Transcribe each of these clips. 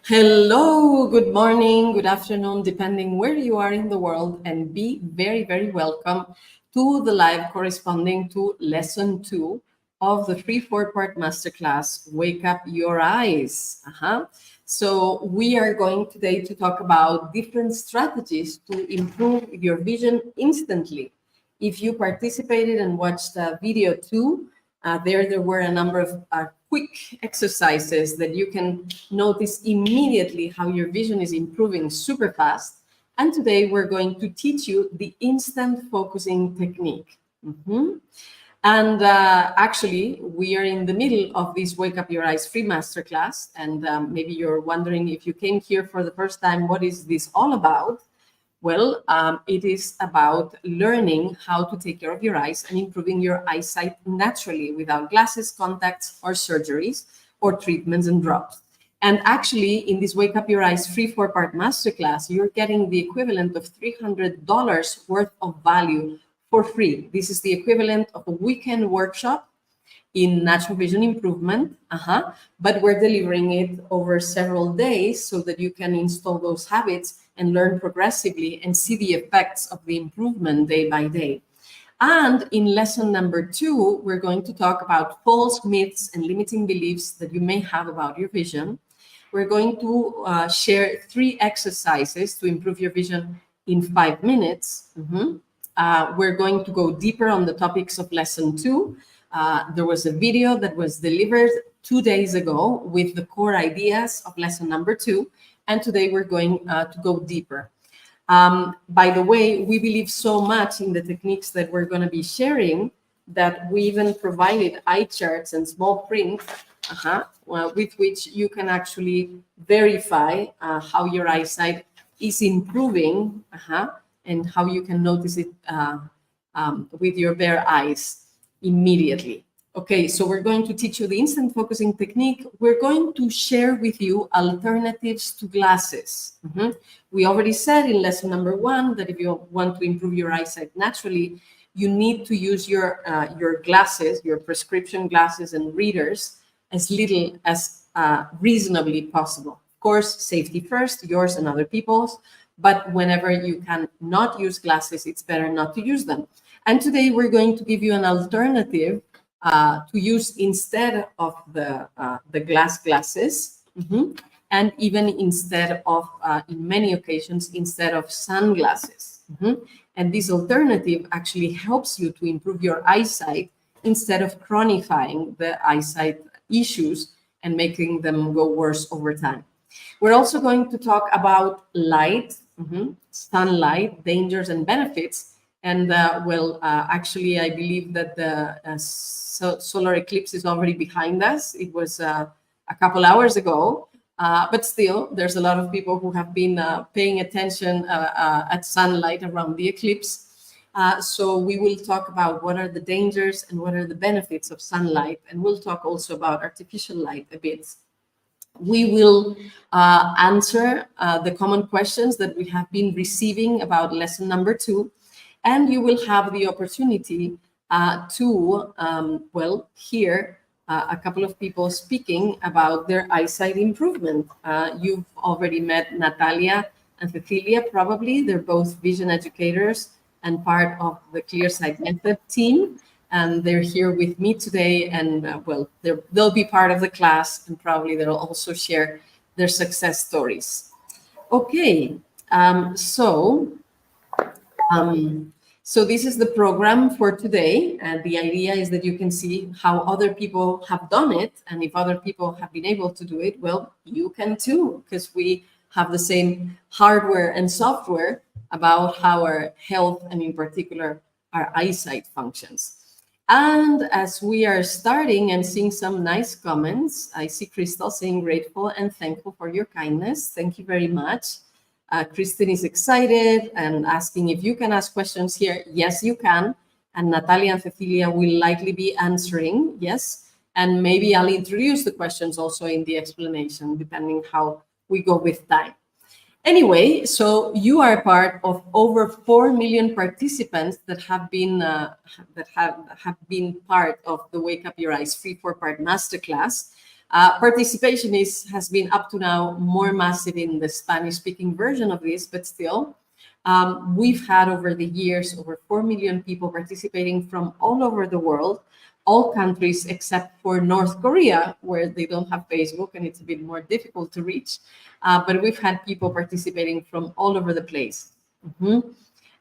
Hello, good morning, good afternoon, depending where you are in the world, and be very, very welcome to the live corresponding to lesson 2 of the free 4-part masterclass, Wake Up Your Eyes. So we are going today to talk about different strategies to improve your vision instantly. If you participated and watched video 2, there were a number of quick exercises that you can notice immediately how your vision is improving super fast. And today we're going to teach you the instant focusing technique. And actually, we are in the middle of this Wake Up Your Eyes free masterclass. And maybe you're wondering, if you came here for the first time, what is this all about? Well, it is about learning how to take care of your eyes and improving your eyesight naturally without glasses, contacts, or surgeries, or treatments and drops. And actually, in this Wake Up Your Eyes free 4-part masterclass, you're getting the equivalent of $300 worth of value for free. This is the equivalent of a weekend workshop in natural vision improvement, but we're delivering it over several days so that you can install those habits and learn progressively and see the effects of the improvement day by day. And in lesson number 2, we're going to talk about false myths and limiting beliefs that you may have about your vision. We're going to share 3 exercises to improve your vision in 5 minutes. We're going to go deeper on the topics of lesson 2. There was a video that was delivered 2 days ago with the core ideas of lesson number 2. And today we're going to go deeper. By the way, we believe so much in the techniques that we're going to be sharing that we even provided eye charts and small print with which you can actually verify how your eyesight is improving and how you can notice it with your bare eyes immediately. Okay, so we're going to teach you the instant focusing technique. We're going to share with you alternatives to glasses. We already said in lesson number 1 that if you want to improve your eyesight naturally, you need to use your glasses, your prescription glasses and readers, as little as reasonably possible. Of course, safety first, yours and other people's, but whenever you can not use glasses, it's better not to use them. And today we're going to give you an alternative to use instead of the glasses, and even instead of, in many occasions, instead of sunglasses. And this alternative actually helps you to improve your eyesight instead of chronifying the eyesight issues and making them go worse over time. We're also going to talk about light, sunlight, dangers and benefits. And actually, I believe that the solar eclipse is already behind us. It was a couple hours ago, but still, there's a lot of people who have been paying attention at sunlight around the eclipse. So we will talk about what are the dangers and what are the benefits of sunlight. And we'll talk also about artificial light a bit. We will answer the common questions that we have been receiving about lesson number 2. And you will have the opportunity to hear a couple of people speaking about their eyesight improvement. You've already met Natalia and Cecilia, probably. They're both vision educators and part of the ClearSight Method team. And they're here with me today. And they'll be part of the class, and probably they'll also share their success stories. Okay, so this is the program for today, and the idea is that you can see how other people have done it, and if other people have been able to do it, well, you can too, because we have the same hardware and software about how our health, and in particular, our eyesight functions. And as we are starting and seeing some nice comments, I see Crystal saying grateful and thankful for your kindness. Thank you very much. Kristen is excited and asking if you can ask questions here. Yes, you can. And Natalia and Cecilia will likely be answering. Yes. And maybe I'll introduce the questions also in the explanation, depending how we go with time. Anyway, so you are part of over 4 million participants that have been part of the Wake Up Your Eyes free 4-part masterclass. Participation has been up to now more massive in the Spanish-speaking version of this, but still, we've had over the years over 4 million people participating from all over the world, all countries except for North Korea, where they don't have Facebook and it's a bit more difficult to reach. But we've had people participating from all over the place.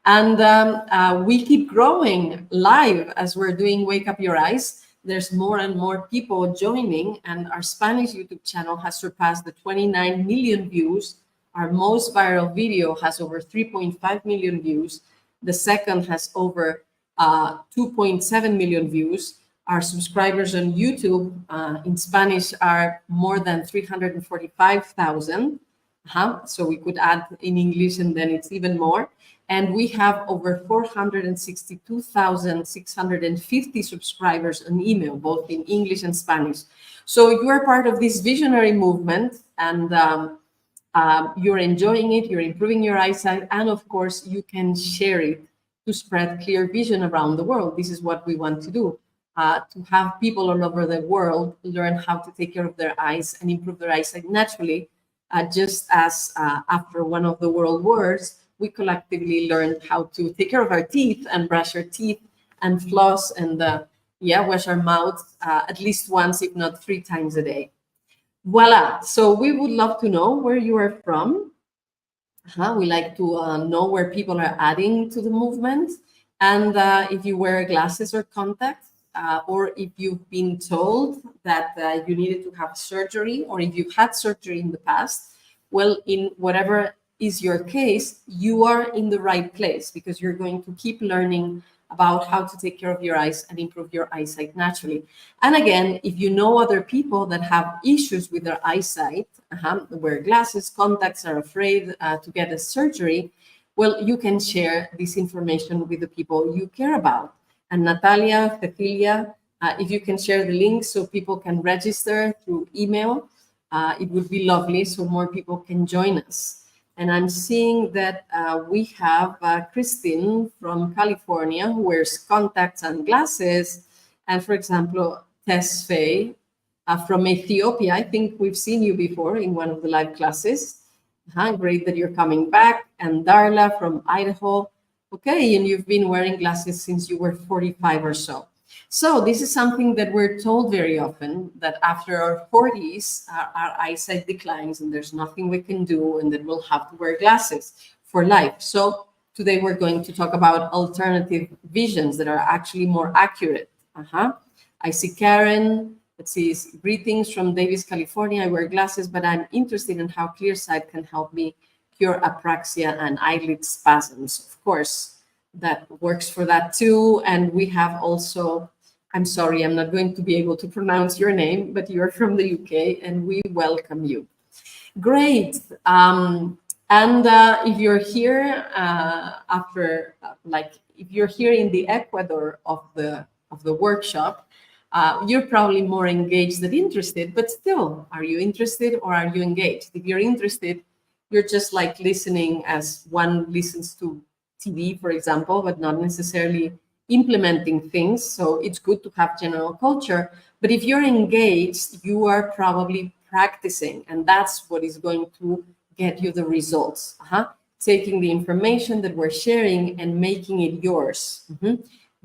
And we keep growing live as we're doing Wake Up Your Eyes. There's more and more people joining, and our Spanish YouTube channel has surpassed the 29 million views. Our most viral video has over 3.5 million views. The second has over 2.7 million views. Our subscribers on YouTube in Spanish are more than 345,000. So we could add in English and then it's even more. And we have over 462,650 subscribers on email, both in English and Spanish. So you are part of this visionary movement, and you're enjoying it, you're improving your eyesight, and of course, you can share it to spread clear vision around the world. This is what we want to do, to have people all over the world learn how to take care of their eyes and improve their eyesight naturally, just as after one of the world wars, we collectively learned how to take care of our teeth and brush our teeth and floss and wash our mouths at least once, if not 3 times a day. Voila. So we would love to know where you are from. We like to know where people are adding to the movement, and if you wear glasses or contacts, or if you've been told that you needed to have surgery, or if you've had surgery in the past. Well, in whatever is your case, you are in the right place, because you're going to keep learning about how to take care of your eyes and improve your eyesight naturally. And again, if you know other people that have issues with their eyesight, wear glasses, contacts, are afraid to get a surgery, well, you can share this information with the people you care about. And Natalia, Cecilia, if you can share the link so people can register through email, it would be lovely so more people can join us. And I'm seeing that we have Christine from California who wears contacts and glasses. And for example, Tess Faye from Ethiopia. I think we've seen you before in one of the live classes. Great that you're coming back. And Darla from Idaho. Okay, and you've been wearing glasses since you were 45 or so. So this is something that we're told very often, that after our 40s, our eyesight declines and there's nothing we can do, and that we'll have to wear glasses for life. So today we're going to talk about alternative visions that are actually more accurate. I see Karen. Let's see, greetings from Davis, California. I wear glasses, but I'm interested in how ClearSight can help me cure apraxia and eyelid spasms. Of course, that works for that too. And we have also, I'm sorry, I'm not going to be able to pronounce your name, but you're from the UK and we welcome you. Great. And if you're here if you're here in the Ecuador of the workshop, you're probably more engaged than interested, but still, are you interested or are you engaged? If you're interested, you're just like listening as one listens to TV, for example, but not necessarily implementing things. So it's good to have general culture. But if you're engaged, you are probably practicing, and that's what is going to get you the results. Taking the information that we're sharing and making it yours.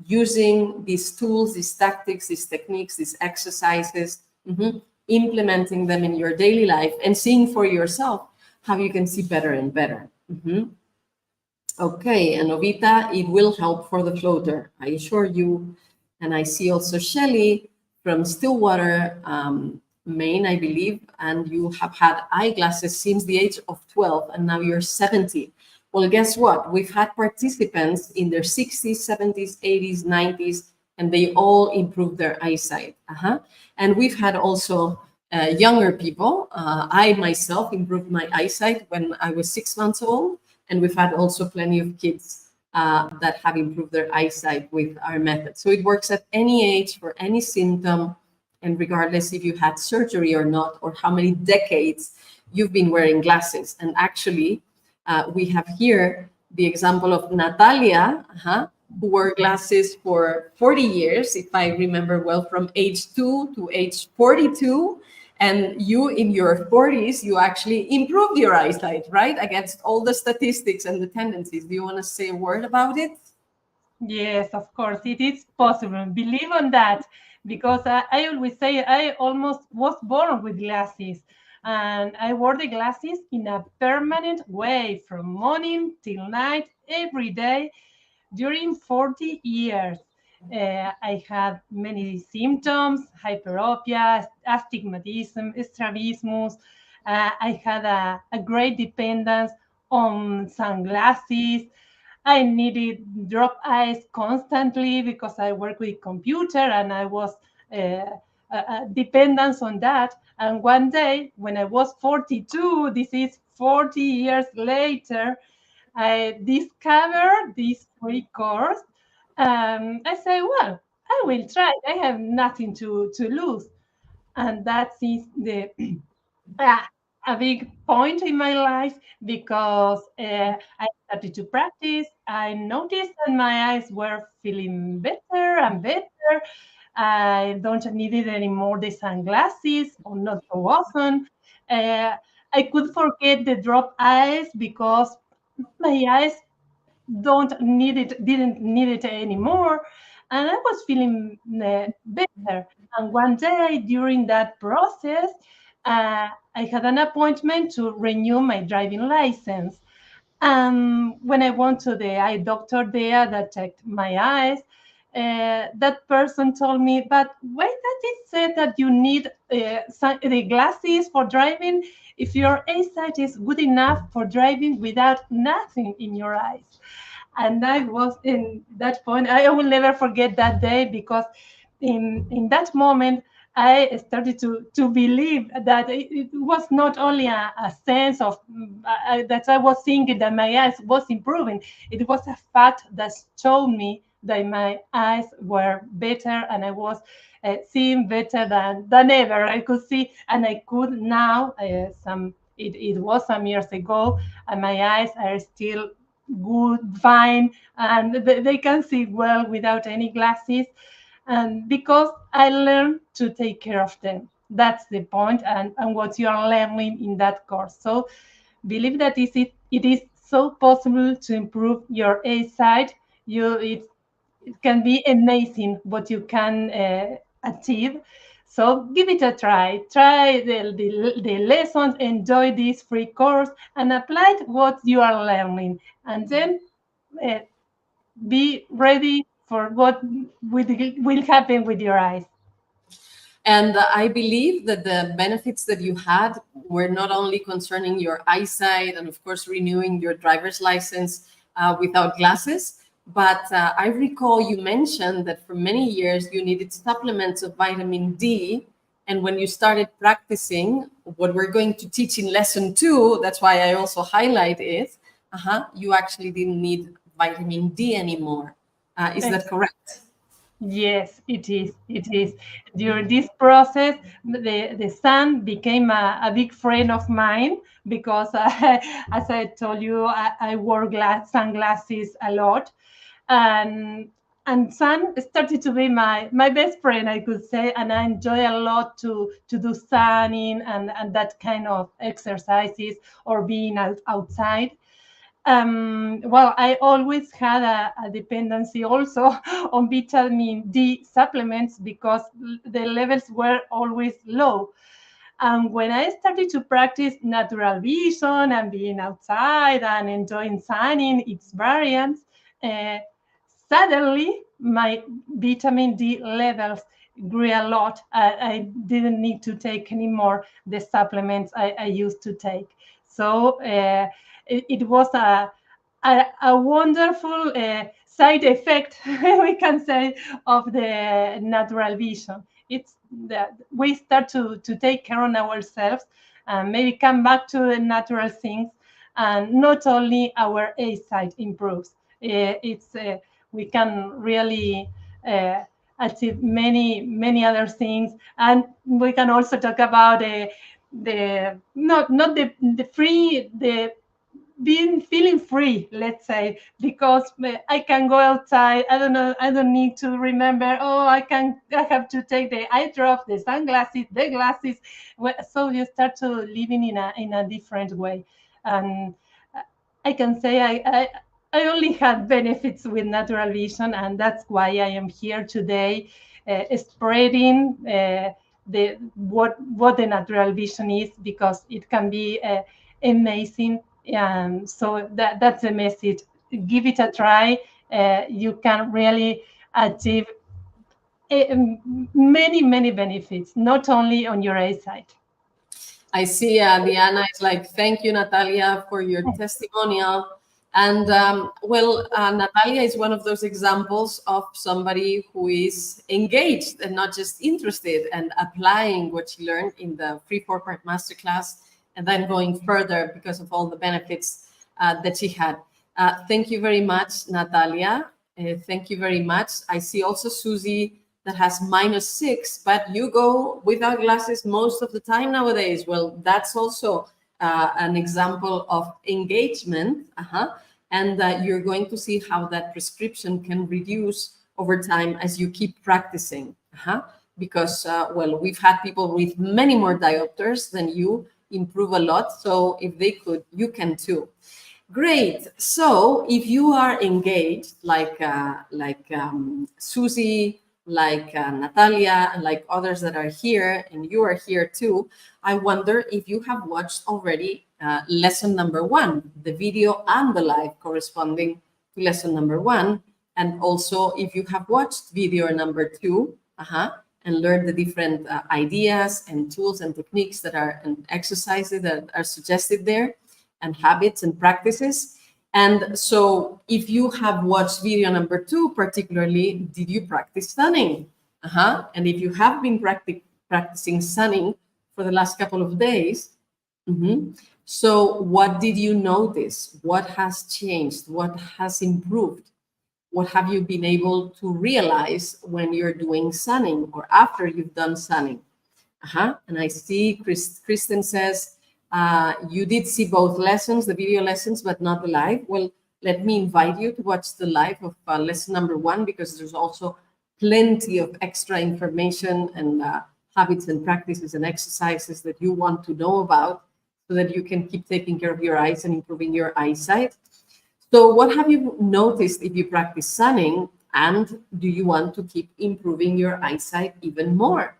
Using these tools, these tactics, these techniques, these exercises, implementing them in your daily life and seeing for yourself how you can see better and better. Okay, and Novita, it will help for the floater, I assure you. And I see also Shelly from Stillwater, Maine, I believe, and you have had eyeglasses since the age of 12, and now you're 70. Well, guess what? We've had participants in their 60s, 70s, 80s, 90s, and they all improved their eyesight. And we've had also younger people. I myself improved my eyesight when I was 6 months old. And we've had also plenty of kids that have improved their eyesight with our method. So it works at any age, for any symptom, and regardless if you had surgery or not, or how many decades you've been wearing glasses. And actually, we have here the example of Natalia, who wore glasses for 40 years, if I remember well, from age 2 to age 42. And you, in your 40s, you actually improved your eyesight, right? Against all the statistics and the tendencies. Do you want to say a word about it? Yes, of course, it is possible. Believe on that, because I always say I almost was born with glasses, and I wore the glasses in a permanent way from morning till night, every day, during 40 years. I had many symptoms: hyperopia, astigmatism, strabismus. I had a great dependence on sunglasses. I needed drop eyes constantly because I work with computer, and I was dependence on that. And one day, when I was 42, this is 40 years later, I discovered this free course. I say, well, I will try. I have nothing to lose. And that is the uh, a big point in my life, because I started to practice. I noticed that my eyes were feeling better and better. I don't need it anymore, the sunglasses, or not so often. Uh, I could forget the drop eyes because my eyes didn't need it anymore, and I was feeling better. And one day during that process, I had an appointment to renew my driving license. When I went to the eye doctor there that checked my eyes, that person told me, but why does it say that you need the glasses for driving if your eyesight is good enough for driving without nothing in your eyes? And I was in that point. I will never forget that day, because in that moment I started to believe that it was not only a sense of that I was thinking that my eyes was improving. It was a fact that showed me that my eyes were better, and I was seeing better than ever. I could see, and I could now. It was some years ago, and my eyes are still good, fine, and they can see well without any glasses. And because I learned to take care of them. That's the point, and what you are learning in that course. So believe that it is so possible to improve your eyesight. It can be amazing what you can achieve. So give it a try. Try the lessons, enjoy this free course, and apply what you are learning. And then uh, be ready for what will happen with your eyes. And I believe that the benefits that you had were not only concerning your eyesight and, of course, renewing your driver's license without glasses, but I recall you mentioned that for many years you needed supplements of vitamin D. And when you started practicing what we're going to teach in lesson 2, that's why I also highlight it, you actually didn't need vitamin D anymore. Is that correct? Yes, it is. It is. During this process, the sun became a big friend of mine, because, as I told you, I wore sunglasses a lot, and sun started to be my best friend, I could say, and I enjoy a lot to do sunning and that kind of exercises, or being outside. Well, I always had a dependency also on vitamin D supplements, because the levels were always low. And when I started to practice natural vision and being outside and enjoying sunning, its variants, uh, suddenly my vitamin D levels grew a lot. I didn't need to take anymore the supplements I used to take. So it was a wonderful side effect, we can say, of the natural vision. It's that we start to take care of ourselves, and maybe come back to the natural things, and not only our eyesight improves. It's We can really achieve many other things, and we can also talk about the not the free being feeling free, let's say, because I can go outside. I don't know. I don't need to remember. Oh, I have to take the eye drop, the sunglasses, the glasses. So you start to living in a different way, and I can say I only had benefits with natural vision, and that's why I am here today, spreading what the natural vision is, because it can be amazing. And so that's the message. Give it a try. You can really achieve many benefits, not only on your eyesight. I see Diana is like, thank you, Natalia, for your testimonial. And Natalia is one of those examples of somebody who is engaged and not just interested and applying what she learned in the free 4-part masterclass and then going further because of all the benefits that she had. Thank you very much, Natalia. Thank you very much. I see also Susie that has -6, but you go without glasses most of the time nowadays. Well, that's also an example of engagement. And you're going to see how that prescription can reduce over time as you keep practicing. Because, we've had people with many more diopters than you improve a lot. So if they could, you can too. Great. So if you are engaged, like Susie, like Natalia, and like others that are here, and you are here too, I wonder if you have watched already lesson number 1, the video and the live corresponding to lesson number 1, and also if you have watched video number 2, and learned the different ideas and tools and techniques that are and exercises that are suggested there, and habits and practices. And so if you have watched video number 2, particularly, did you practice sunning? And if you have been practicing sunning for the last couple of days, so what did you notice? What has changed? What has improved? What have you been able to realize when you're doing sunning or after you've done sunning? And I see Kristen says, you did see both lessons, the video lessons, but not the live. Well, let me invite you to watch the live of lesson number 1, because there's also plenty of extra information and habits and practices and exercises that you want to know about so that you can keep taking care of your eyes and improving your eyesight. So what have you noticed if you practice sunning, and do you want to keep improving your eyesight even more?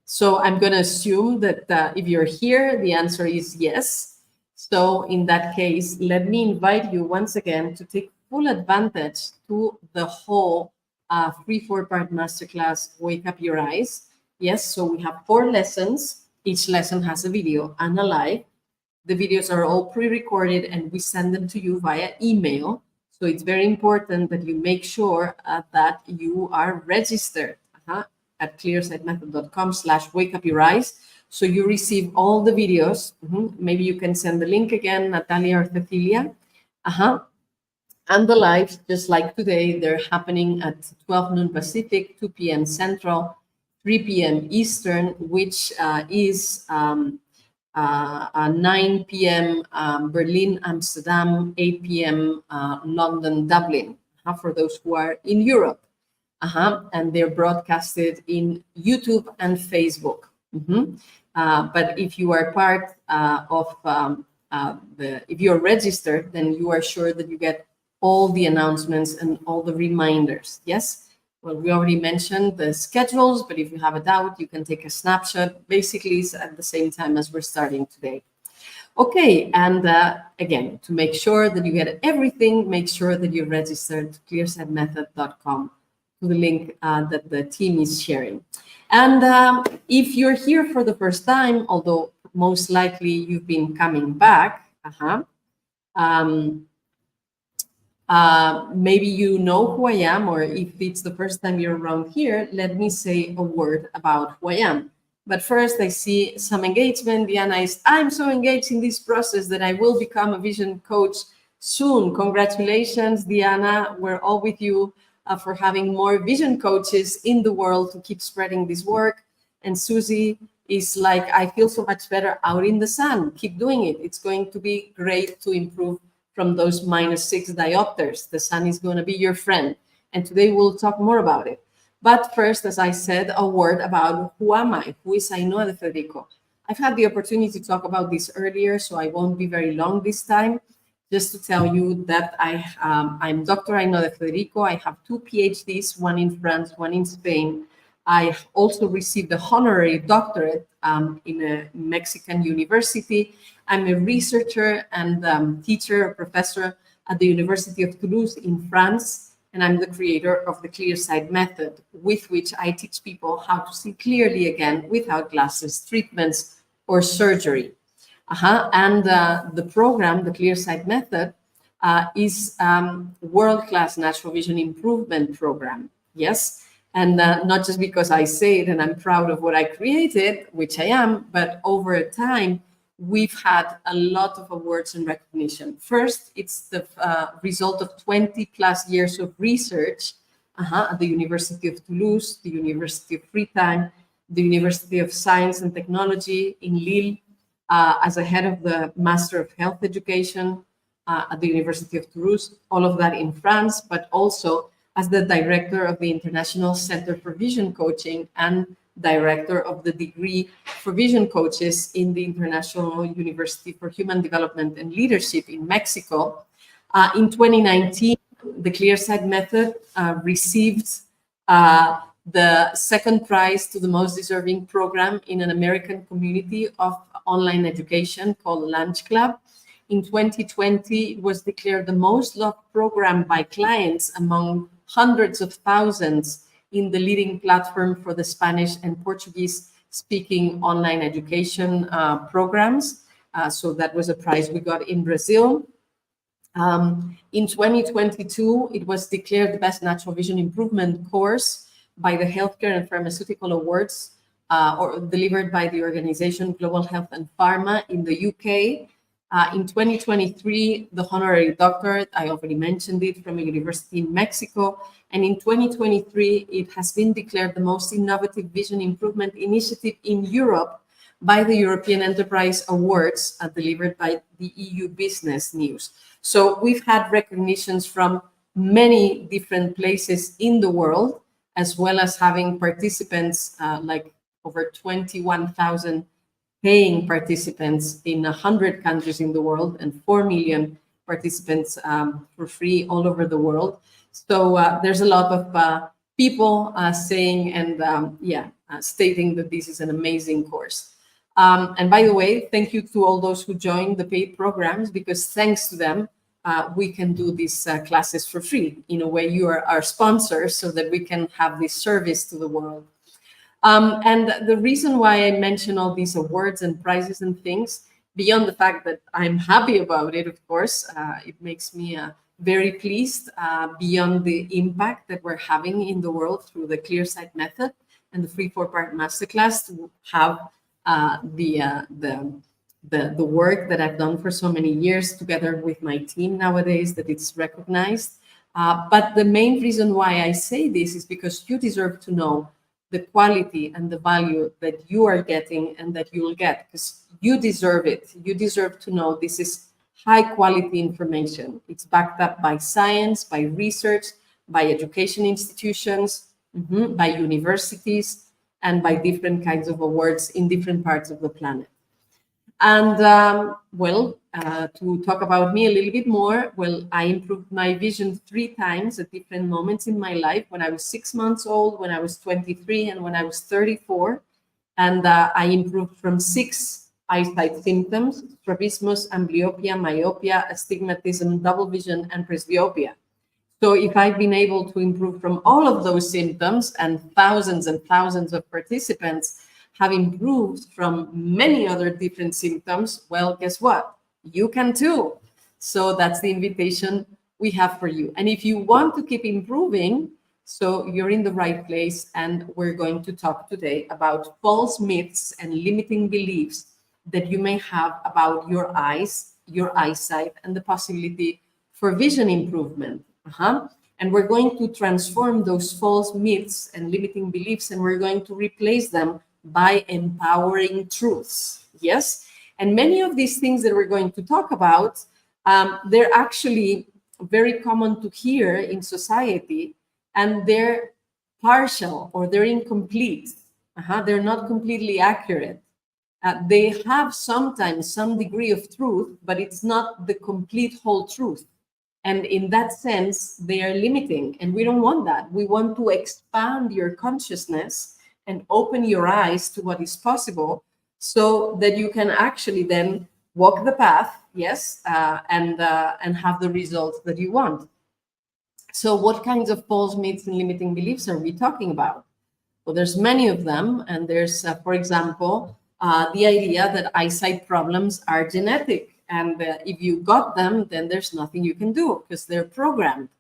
So I'm going to assume that if you're here, the answer is yes. So in that case, let me invite you once again to take full advantage to the whole free 4-part masterclass, Wake Up Your Eyes. Yes, so we have 4 lessons. Each lesson has a video and a live. The videos are all pre-recorded and we send them to you via email. So it's very important that you make sure that you are registered at clearsightmethod.com/wakeupyoureyes. So you receive all the videos. Maybe you can send the link again, Natalia or Cecilia. And the lives, just like today, they're happening at 12 noon Pacific, 2 p.m. Central, 3 p.m. Eastern, which is 9 p.m. Berlin, Amsterdam, 8 p.m. London, Dublin, for those who are in Europe. And they're broadcasted in YouTube and Facebook. But if you are part of if you're registered, then you are sure that you get all the announcements and all the reminders. Yes. Well, we already mentioned the schedules, but if you have a doubt, you can take a snapshot. Basically, it's at the same time as we're starting today. Okay, and again, to make sure that you get everything, make sure that you're registered to clearsightmethod.com, to the link that the team is sharing. And if you're here for the first time, although most likely you've been coming back, maybe you know who I am, or if it's the first time you're around here, let me say a word about who I am. But first, I see some engagement. Diana is, I'm so engaged in this process that I will become a vision coach soon. Congratulations, Diana. We're all with you for having more vision coaches in the world to keep spreading this work. And Susie, is like, I feel so much better out in the sun. Keep doing it. It's going to be great to improve from those -6 diopters. The sun is going to be your friend. And today we'll talk more about it. But first, as I said, a word about who am I? Who is Ainhoa de Federico? I've had the opportunity to talk about this earlier, so I won't be very long this time. Just to tell you that I'm Dr. Ainhoa de Federico. I have 2 PhDs, one in France, one in Spain. I also received a honorary doctorate in a Mexican university. I'm a researcher and teacher, a professor at the University of Toulouse in France. And I'm the creator of the ClearSight Method, with which I teach people how to see clearly again without glasses, treatments, or surgery. And the program, the ClearSight Method, is world-class natural vision improvement program. Yes, and not just because I say it and I'm proud of what I created, which I am, but over time, we've had a lot of awards and recognition. First, it's the result of 20 plus years of research at the University of Toulouse, the University of Freetown, the University of Science and Technology in Lille, as a head of the Master of Health Education at the University of Toulouse, all of that in France, but also as the director of the International Center for Vision Coaching and director of the degree for vision coaches in the International University for Human Development and Leadership in Mexico. In 2019, the ClearSight Method received the second prize to the most deserving program in an American community of online education called Lunch Club. In 2020, it was declared the most loved program by clients among hundreds of thousands in the leading platform for the Spanish and Portuguese speaking online education programs. So that was a prize we got in Brazil. In 2022, it was declared the best natural vision improvement course by the Healthcare and Pharmaceutical Awards, or delivered by the organization Global Health and Pharma in the UK. In 2023, the honorary doctorate, I already mentioned it, from a university in Mexico. And in 2023, it has been declared the most innovative vision improvement initiative in Europe by the European Enterprise Awards, delivered by the EU Business News. So we've had recognitions from many different places in the world, as well as having participants, like over 21,000 paying participants in 100 countries in the world, and 4 million participants for free all over the world. So there's a lot of people saying and stating that this is an amazing course. And by the way, thank you to all those who joined the paid programs, because thanks to them, we can do these classes for free. In a way, you are our sponsors so that we can have this service to the world. And the reason why I mention all these awards and prizes and things, beyond the fact that I'm happy about it, of course, it makes me very pleased, beyond the impact that we're having in the world through the ClearSight Method and the free 4-part masterclass, to have the work that I've done for so many years together with my team nowadays, that it's recognized. But the main reason why I say this is because you deserve to know the quality and the value that you are getting and that you will get, because you deserve it. You deserve to know this is high quality information. It's backed up by science, by research, by education institutions, by universities, and by different kinds of awards in different parts of the planet. And to talk about me a little bit more, well, I improved my vision 3 times at different moments in my life: when I was 6 months old, when I was 23, and when I was 34. And I improved from 6 eyesight symptoms: strabismus, amblyopia, myopia, astigmatism, double vision, and presbyopia. So if I've been able to improve from all of those symptoms, and thousands of participants have improved from many other different symptoms, well, guess what? You can too. So that's the invitation we have for you. And if you want to keep improving, so you're in the right place. And we're going to talk today about false myths and limiting beliefs that you may have about your eyes, your eyesight, and the possibility for vision improvement. And we're going to transform those false myths and limiting beliefs, and we're going to replace them by empowering truths. Yes. And many of these things that we're going to talk about, they're actually very common to hear in society, and they're partial or they're incomplete. They're not completely accurate. They have sometimes some degree of truth, but it's not the complete whole truth. And in that sense, they are limiting. And we don't want that. We want to expand your consciousness and open your eyes to what is possible so that you can actually then walk the path, yes, and have the results that you want. So what kinds of false myths and limiting beliefs are we talking about? Well, there's many of them. And there's, for example, the idea that eyesight problems are genetic. And if you got them, then there's nothing you can do because they're programmed.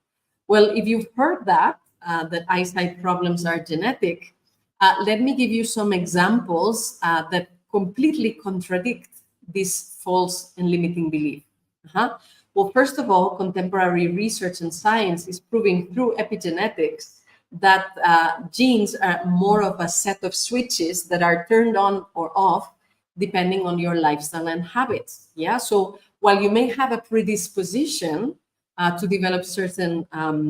Well, if you've heard that, that eyesight problems are genetic, let me give you some examples that completely contradict this false and limiting belief. Well, first of all, contemporary research and science is proving through epigenetics that genes are more of a set of switches that are turned on or off depending on your lifestyle and habits. Yeah. So while you may have a predisposition to develop certain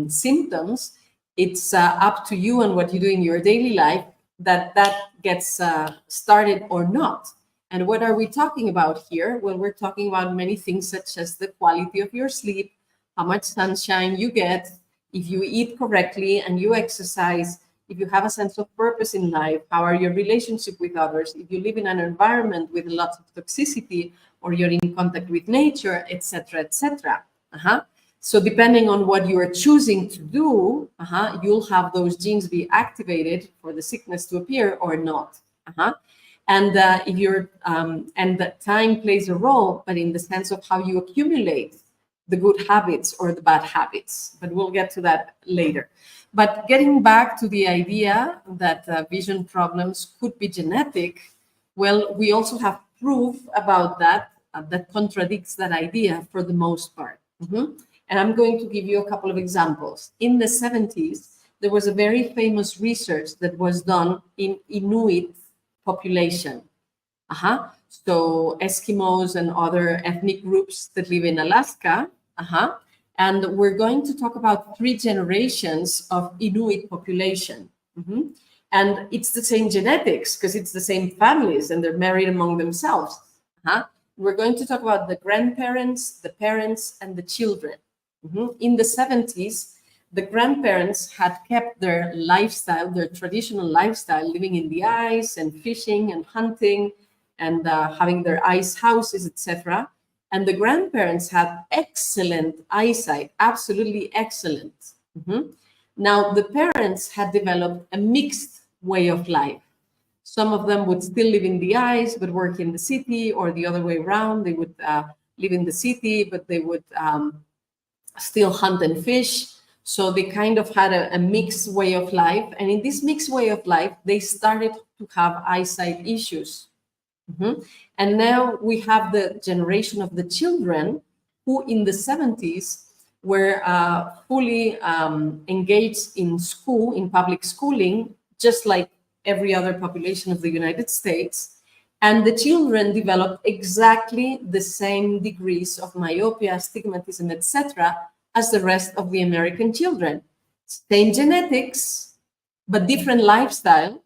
symptoms, it's up to you and what you do in your daily life that gets started or not. And what are we talking about here? Well, we're talking about many things such as the quality of your sleep, how much sunshine you get, if you eat correctly and you exercise, if you have a sense of purpose in life, how are your relationship with others, if you live in an environment with lots of toxicity or you're in contact with nature, etc., etc. So depending on what you are choosing to do, you'll have those genes be activated for the sickness to appear or not. And if you're and that time plays a role, but in the sense of how you accumulate the good habits or the bad habits. But we'll get to that later. But getting back to the idea that vision problems could be genetic, well, we also have proof about that that contradicts that idea for the most part. And I'm going to give you a couple of examples. In the 70s, there was a very famous research that was done in Inuit population. So Eskimos and other ethnic groups that live in Alaska. And we're going to talk about 3 generations of Inuit population. And it's the same genetics because it's the same families and they're married among themselves. We're going to talk about the grandparents, the parents, and the children. In the 70s, the grandparents had kept their lifestyle, their traditional lifestyle, living in the ice and fishing and hunting and having their ice houses, etc. And the grandparents had excellent eyesight, absolutely excellent. Now, the parents had developed a mixed way of life. Some of them would still live in the ice, but work in the city, or the other way around. They would live in the city, but they would still hunt and fish. So they kind of had a mixed way of life. And in this mixed way of life, they started to have eyesight issues. And now we have the generation of the children who in the 70s were fully engaged in school, in public schooling, just like every other population of the United States. And the children developed exactly the same degrees of myopia, astigmatism, etc., as the rest of the American children. Same genetics, but different lifestyle.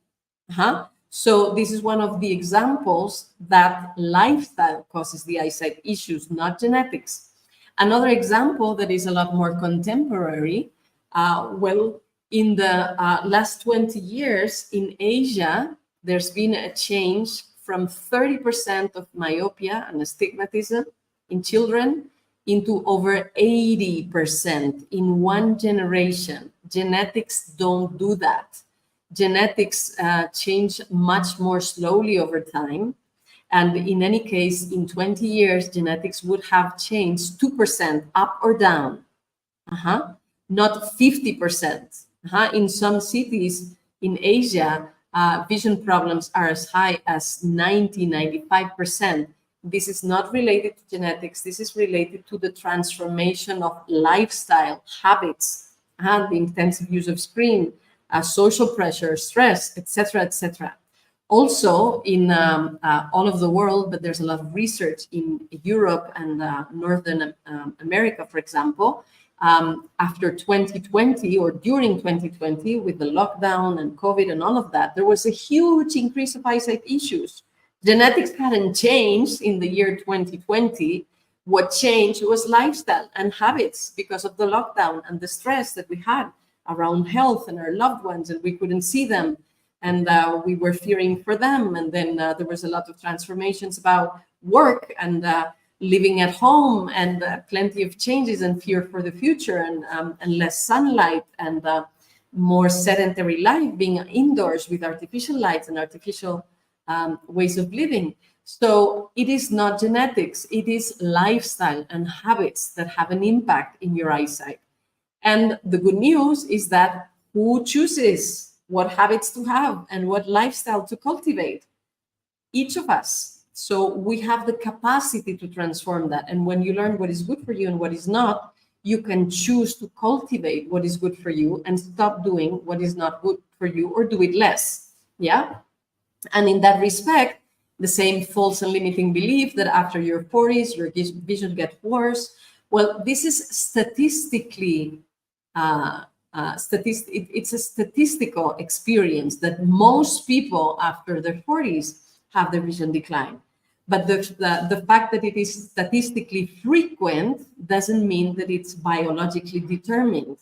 So this is one of the examples that lifestyle causes the eyesight issues, not genetics. Another example that is a lot more contemporary, well, in the last 20 years in Asia, there's been a change from 30% of myopia and astigmatism in children into over 80% in one generation. Genetics don't do that. Genetics change much more slowly over time. And in any case, in 20 years, genetics would have changed 2% up or down, not 50%. In some cities in Asia, vision problems are as high as 95%. This is not related to genetics. This is related to the transformation of lifestyle habits, the intensive use of screen, social pressure, stress, etc., etc. Also in all of the world, but there's a lot of research in Europe and Northern America, for example, after 2020 or during 2020 with the lockdown and COVID and all of that, there was a huge increase of eyesight issues. Genetics hadn't changed in the year 2020. What changed was lifestyle and habits because of the lockdown and the stress that we had around health and our loved ones, and we couldn't see them, and we were fearing for them. And then there was a lot of transformations about work and living at home, and plenty of changes and fear for the future, and less sunlight, and more sedentary life, being indoors with artificial lights and artificial ways of living. So it is not genetics, it is lifestyle and habits that have an impact in your eyesight. And the good news is that who chooses what habits to have and what lifestyle to cultivate? Each of us. So we have the capacity to transform that. And when you learn what is good for you and what is not, you can choose to cultivate what is good for you and stop doing what is not good for you, or do it less. Yeah. And in that respect, the same false and limiting belief that after your 40s, your vision gets worse. Well, this is statistically, it's a statistical experience that most people after their 40s have their vision decline. But the fact that it is statistically frequent doesn't mean that it's biologically determined.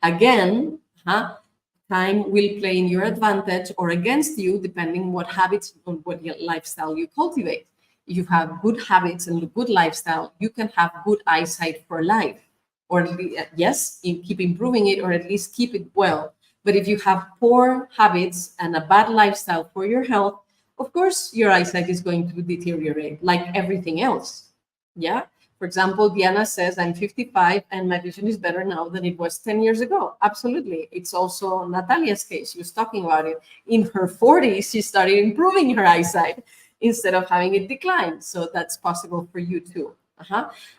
Again, time will play in your advantage or against you, depending what habits or what lifestyle you cultivate. If you have good habits and a good lifestyle, you can have good eyesight for life, or yes, keep improving it, or at least keep it well. But if you have poor habits and a bad lifestyle for your health, of course, your eyesight is going to deteriorate like everything else. Yeah. For example, Diana says, I'm 55 and my vision is better now than it was 10 years ago. Absolutely. It's also Natalia's case. She was talking about it. In her 40s, she started improving her eyesight instead of having it decline. So that's possible for you too.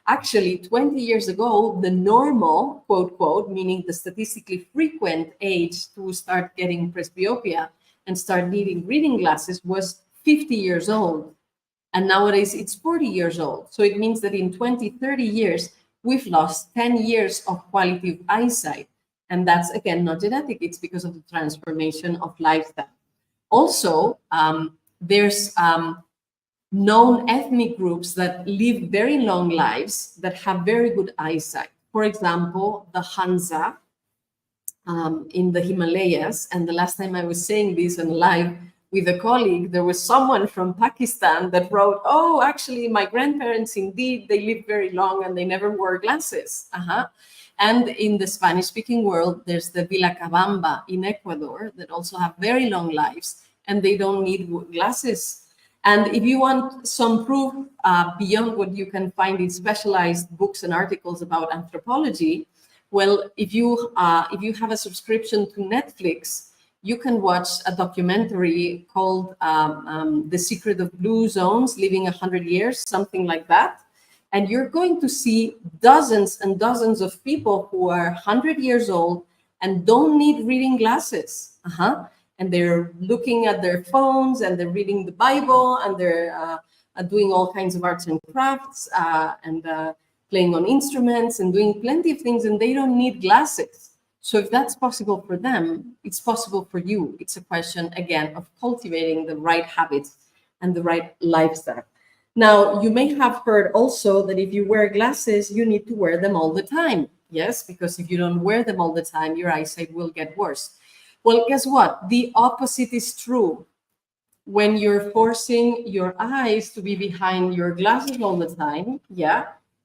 Actually, 20 years ago, the normal, quote, quote, meaning the statistically frequent age to start getting presbyopia and start needing reading glasses was 50 years old. And nowadays it's 40 years old. So it means that in 20, 30 years, we've lost 10 years of quality of eyesight. And that's, again, not genetic. It's because of the transformation of lifestyle. Also, there's known ethnic groups that live very long lives that have very good eyesight. For example, the Hansa in the Himalayas. And the last time I was saying this on live with a colleague, there was someone from Pakistan that wrote, oh, actually, my grandparents, indeed, they lived very long and they never wore glasses. And in the Spanish-speaking world, there's the Vilacabamba in Ecuador that also have very long lives, and they don't need glasses. And if you want some proof beyond what you can find in specialized books and articles about anthropology, well, if you have a subscription to Netflix, you can watch a documentary called The Secret of Blue Zones, Living 100 Years, something like that. And you're going to see dozens and dozens of people who are 100 years old and don't need reading glasses. And they're looking at their phones, and they're reading the Bible, and they're doing all kinds of arts and crafts, and playing on instruments and doing plenty of things, and they don't need glasses. So if that's possible for them, it's possible for you. It's a question, again, of cultivating the right habits and the right lifestyle. Now, you may have heard also that if you wear glasses, you need to wear them all the time. Yes, because if you don't wear them all the time, your eyesight will get worse. Well, guess what? The opposite is true. When you're forcing your eyes to be behind your glasses all the time,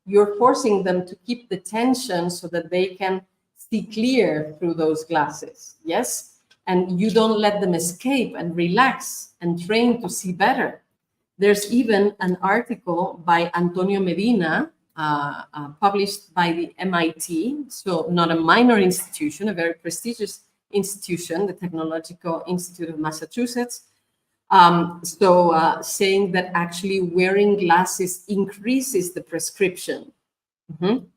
you're forcing them to keep the tension so that they can see clear through those glasses. Yes. And you don't let them escape and relax and train to see better. There's even an article by Antonio Medina, published by the MIT, so not a minor institution, a very prestigious institution, the Technological Institute of Massachusetts, saying that actually wearing glasses increases the prescription.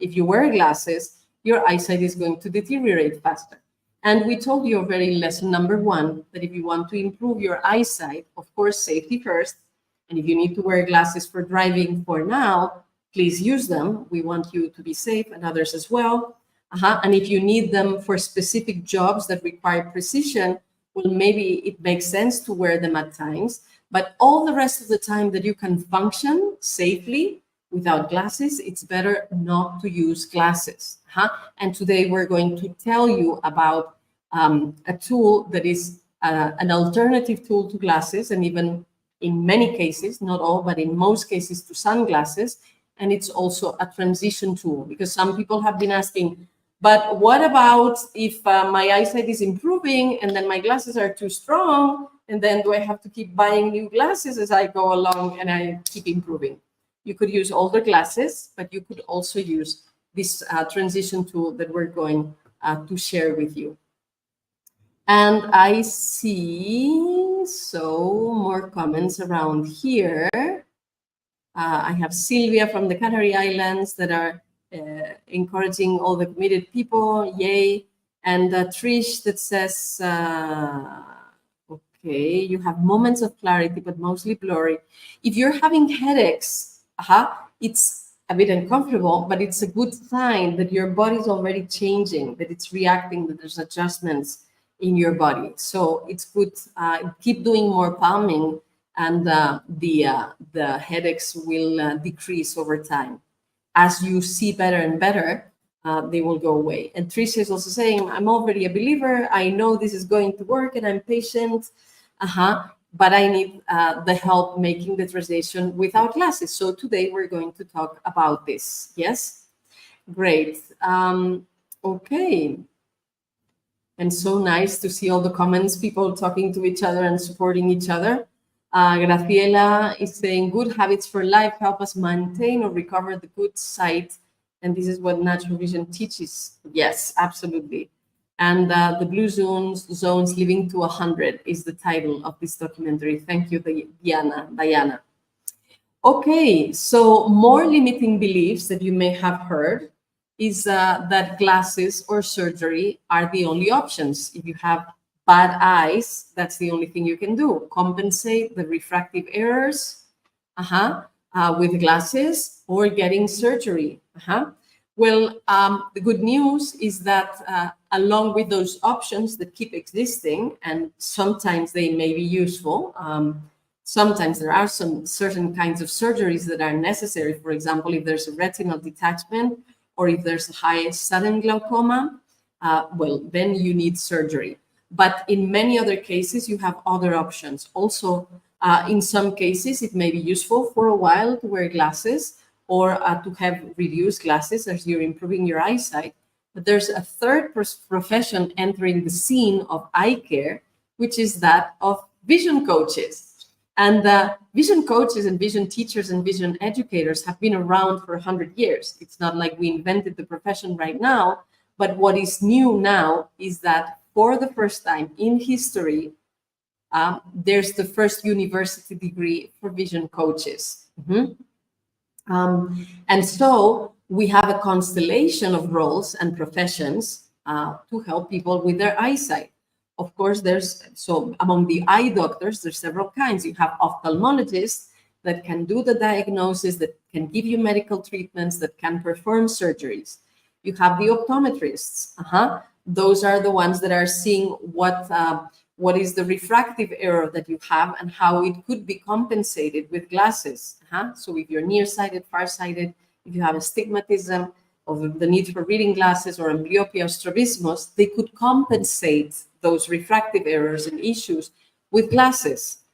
If you wear glasses, your eyesight is going to deteriorate faster. And we told you already in lesson number 1 that if you want to improve your eyesight, of course, safety first. And if you need to wear glasses for driving for now, please use them. We want you to be safe and others as well. And if you need them for specific jobs that require precision, well, maybe it makes sense to wear them at times. But all the rest of the time that you can function safely without glasses, it's better not to use glasses. And today we're going to tell you about a tool that is an alternative tool to glasses, and even in many cases, not all, but in most cases, to sunglasses. And it's also a transition tool, because some people have been asking, but what about if my eyesight is improving and then my glasses are too strong? And then do I have to keep buying new glasses as I go along and I keep improving? You could use older glasses, but you could also use this transition tool that we're going to share with you. And I see more comments around here. I have Sylvia from the Canary Islands that are encouraging all the committed people, yay. And Trish that says, okay, you have moments of clarity, but mostly blurry. If you're having headaches, it's a bit uncomfortable, but it's a good sign that your body is already changing, that it's reacting, that there's adjustments in your body. So it's good, keep doing more palming, and the headaches will decrease over time. As you see better and better, they will go away. And Tricia is also saying, I'm already a believer. I know this is going to work and I'm patient, but I need the help making the transition without glasses. So today we're going to talk about this. Yes? Great. Okay. And so nice to see all the comments, people talking to each other and supporting each other. Graciela is saying, good habits for life help us maintain or recover the good sight. And this is what natural vision teaches. Yes, absolutely. And the blue zones living to 100 is the title of this documentary. Thank you, Diana. Okay, so more limiting beliefs that you may have heard is that glasses or surgery are the only options. If you have bad eyes, that's the only thing you can do. Compensate the refractive errors with glasses or getting surgery. Well, the good news is that along with those options that keep existing, and sometimes they may be useful, sometimes there are some certain kinds of surgeries that are necessary. For example, if there's a retinal detachment or if there's a high sudden glaucoma, well, then you need surgery. But in many other cases, you have other options. Also, in some cases, it may be useful for a while to wear glasses or to have reduced glasses as you're improving your eyesight. But there's a third profession entering the scene of eye care, which is that of vision coaches. And vision coaches and vision teachers and vision educators have been around for 100 years. It's not like we invented the profession right now, but what is new now is that for the first time in history, there's the first university degree for vision coaches. And so we have a constellation of roles and professions to help people with their eyesight. Of course, among the eye doctors, there's several kinds. You have ophthalmologists that can do the diagnosis, that can give you medical treatments, that can perform surgeries. You have the optometrists. Those are the ones that are seeing what is the refractive error that you have and how it could be compensated with glasses. So if you're nearsighted, farsighted, if you have astigmatism, or the need for reading glasses, or amblyopia or strabismus, they could compensate those refractive errors and issues with glasses.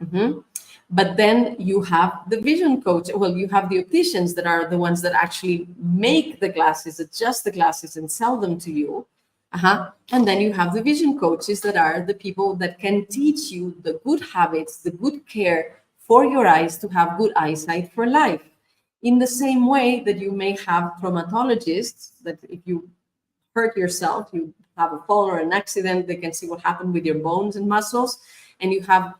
But then you have the vision coach. Well, you have the opticians that are the ones that actually make the glasses, adjust the glasses and sell them to you. And then you have the vision coaches that are the people that can teach you the good habits, the good care for your eyes to have good eyesight for life. In the same way that you may have traumatologists that if you hurt yourself, you have a fall or an accident, they can see what happened with your bones and muscles. And you have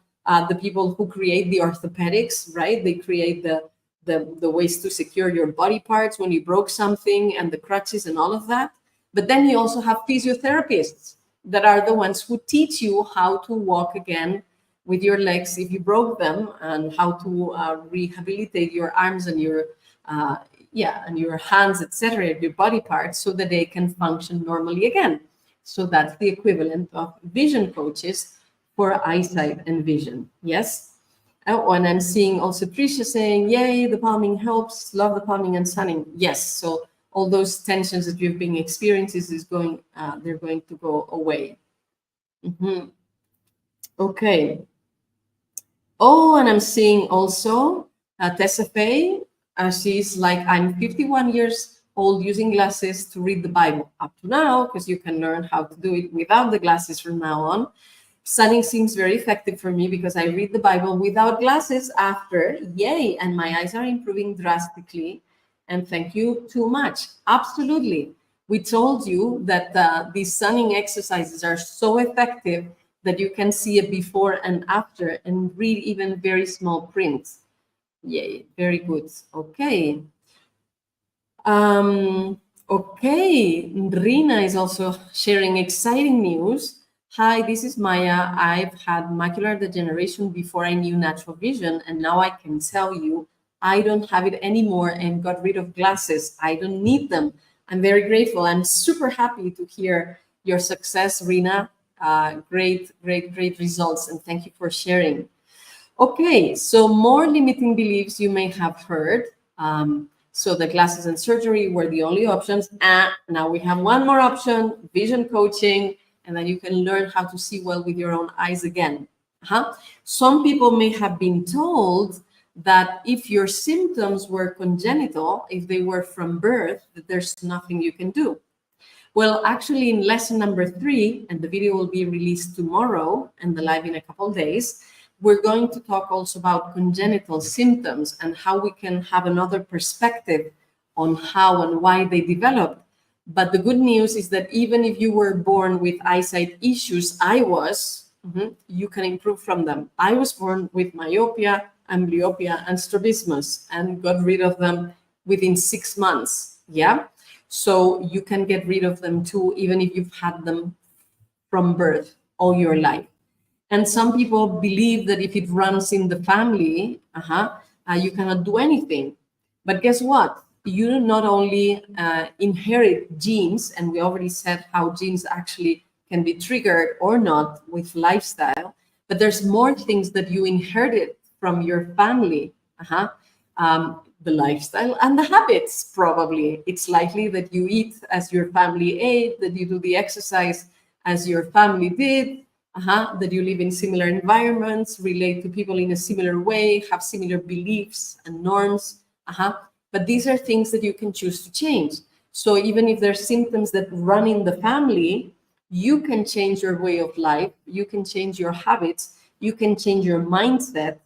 the people who create the orthopedics, right? They create the ways to secure your body parts when you broke something and the crutches and all of that. But then you also have physiotherapists that are the ones who teach you how to walk again with your legs if you broke them, and how to rehabilitate your arms and your and your hands, etc., your body parts, so that they can function normally again. So that's the equivalent of vision coaches for eyesight and vision. Yes. Oh, and I'm seeing also Tricia saying, yay, the palming helps, love the palming and sunning. Yes, so all those tensions that you've been experiencing is going, they're going to go away. Okay. Oh, and I'm seeing also Tessa Faye. She's like, I'm 51 years old using glasses to read the Bible up to now, because you can learn how to do it without the glasses from now on. Sunning seems very effective for me because I read the Bible without glasses after. Yay! And my eyes are improving drastically. And thank you too much. Absolutely. We told you that these sunning exercises are so effective that you can see a before and after and read even very small prints. Yay, very good. Okay. Okay, Rina is also sharing exciting news. Hi, this is Maya. I've had macular degeneration before I knew natural vision, and now I can tell you I don't have it anymore and got rid of glasses. I don't need them. I'm very grateful. I'm super happy to hear your success, Rina. Great results, and thank you for sharing. Okay, so more limiting beliefs you may have heard. So the glasses and surgery were the only options. Now we have one more option, vision coaching, and then you can learn how to see well with your own eyes again. Some people may have been told that if your symptoms were congenital, if they were from birth, that there's nothing you can do. Well, actually, in lesson number 3, and the video will be released tomorrow and the live in a couple of days, we're going to talk also about congenital symptoms and how we can have another perspective on how and why they developed. But the good news is that even if you were born with eyesight issues, you can improve from them. I was born with myopia, amblyopia, and strabismus and got rid of them within 6 months. Yeah. So you can get rid of them too, even if you've had them from birth all your life. And some people believe that if it runs in the family, you cannot do anything. But guess what? You not only inherit genes, and we already said how genes actually can be triggered or not with lifestyle, but there's more things that you inherited from your family. The lifestyle and the habits, probably. It's likely that you eat as your family ate, that you do the exercise as your family did, that you live in similar environments, relate to people in a similar way, have similar beliefs and norms. But these are things that you can choose to change. So even if there's symptoms that run in the family, you can change your way of life, you can change your habits, you can change your mindset,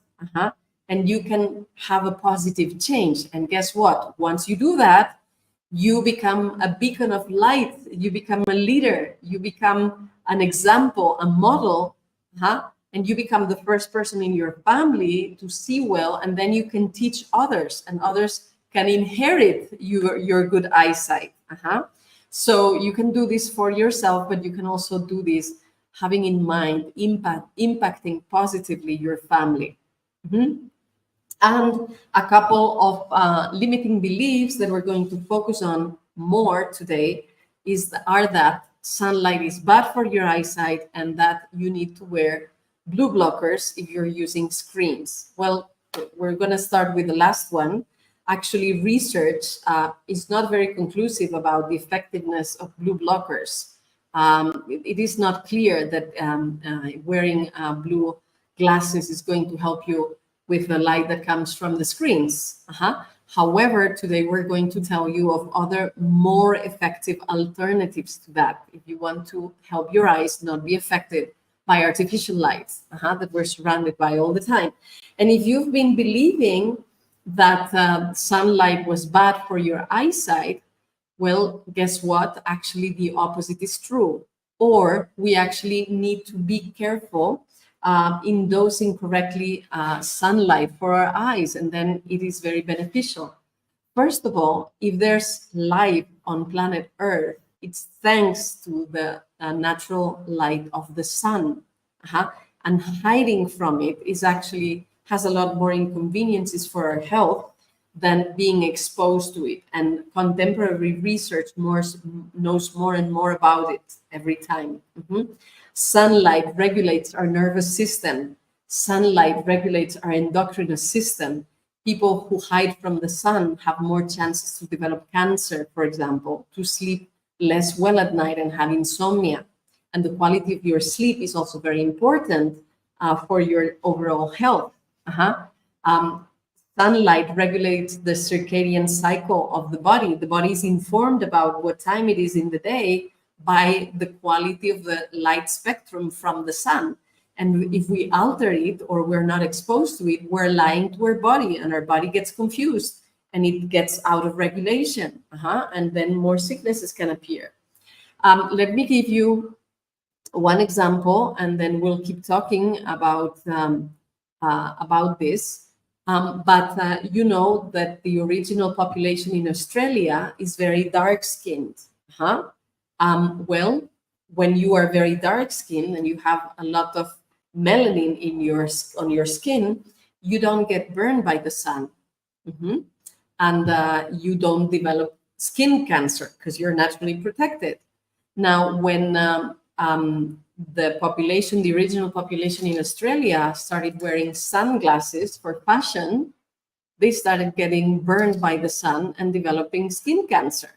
and you can have a positive change. And guess what? Once you do that, you become a beacon of light, you become a leader, you become an example, a model, and you become the first person in your family to see well, and then you can teach others, and others can inherit your good eyesight. So you can do this for yourself, but you can also do this having in mind impacting positively your family. And a couple of limiting beliefs that we're going to focus on more today are that sunlight is bad for your eyesight and that you need to wear blue blockers if you're using screens. Well, we're going to start with the last one. Actually, research is not very conclusive about the effectiveness of blue blockers. It is not clear that wearing blue glasses is going to help you with the light that comes from the screens. However, today we're going to tell you of other more effective alternatives to that if you want to help your eyes not be affected by artificial lights that we're surrounded by all the time. And if you've been believing that sunlight was bad for your eyesight, well, guess what? Actually, the opposite is true. Or we actually need to be careful in dosing correctly sunlight for our eyes, and then it is very beneficial. First of all, if there's life on planet Earth, it's thanks to the natural light of the sun. And hiding from it is actually has a lot more inconveniences for our health than being exposed to it. And contemporary research knows more and more about it every time. Sunlight regulates our nervous system. Sunlight regulates our endocrine system. People who hide from the sun have more chances to develop cancer, for example, to sleep less well at night and have insomnia. And the quality of your sleep is also very important for your overall health. Sunlight regulates the circadian cycle of the body. The body is informed about what time it is in the day by the quality of the light spectrum from the sun. And if we alter it or we're not exposed to it, we're lying to our body, and our body gets confused and it gets out of regulation. And then more sicknesses can appear. Let me give you one example, and then we'll keep talking about this. But you know that the original population in Australia is very dark-skinned. Well, when you are very dark-skinned and you have a lot of melanin on your skin, you don't get burned by the sun, and you don't develop skin cancer because you're naturally protected. Now, when the original population in Australia started wearing sunglasses for fashion, they started getting burned by the sun and developing skin cancer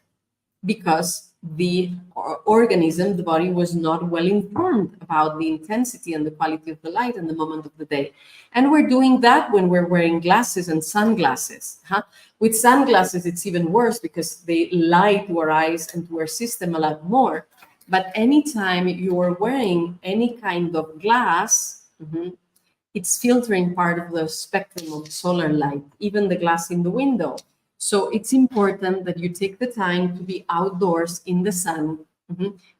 because the organism, the body, was not well informed about the intensity and the quality of the light and the moment of the day. And we're doing that when we're wearing glasses and sunglasses. With sunglasses, it's even worse because they lie to our eyes and to our system a lot more. But anytime you are wearing any kind of glass, it's filtering part of the spectrum of solar light, even the glass in the window. So it's important that you take the time to be outdoors in the sun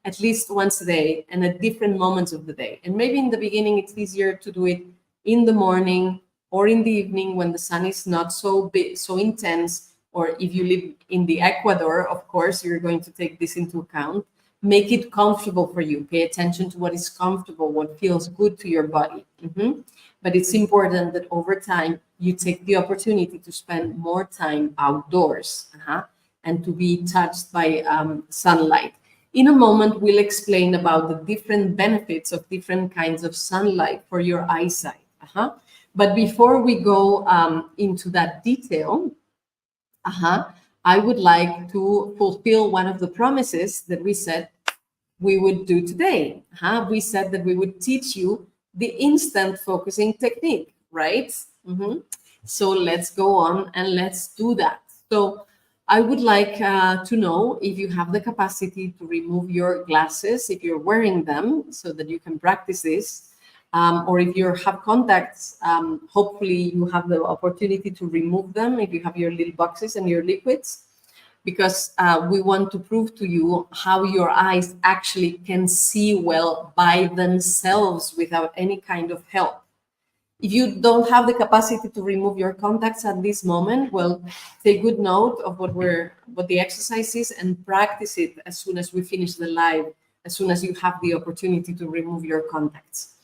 at least once a day and at different moments of the day. And maybe in the beginning, it's easier to do it in the morning or in the evening when the sun is not so big, so intense. Or if you live in the Ecuador, of course, you're going to take this into account. Make it comfortable for you. Pay attention to what is comfortable, what feels good to your body. But it's important that over time, you take the opportunity to spend more time outdoors and to be touched by sunlight. In a moment, we'll explain about the different benefits of different kinds of sunlight for your eyesight. But before we go into that detail, I would like to fulfill one of the promises that we said we would do today. We said that we would teach you the instant focusing technique, right? So let's go on and let's do that. So I would like to know if you have the capacity to remove your glasses if you're wearing them so that you can practice this. Or if you have contacts, hopefully you have the opportunity to remove them if you have your little boxes and your liquids, because we want to prove to you how your eyes actually can see well by themselves without any kind of help. If you don't have the capacity to remove your contacts at this moment, well, take good note of what the exercise is and practice it as soon as we finish the live, as soon as you have the opportunity to remove your contacts.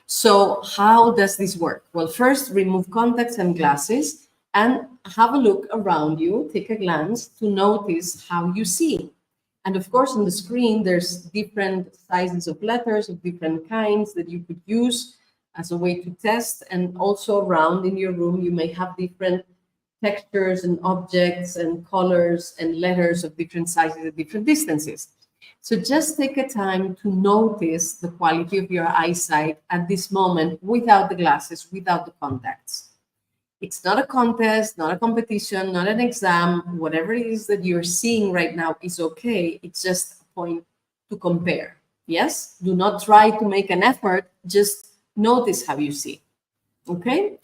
So how does this work? Well, first, remove contacts and glasses and have a look around you, take a glance to notice how you see. And of course, on the screen, there's different sizes of letters of different kinds that you could use as a way to test. And also around in your room, you may have different textures and objects and colors and letters of different sizes at different distances. So just take a time to notice the quality of your eyesight at this moment without the glasses, without the contacts. It's not a contest, not a competition, not an exam. Whatever it is that you're seeing right now is okay. It's just a point to compare. Yes? Do not try to make an effort. Just notice how you see. Okay?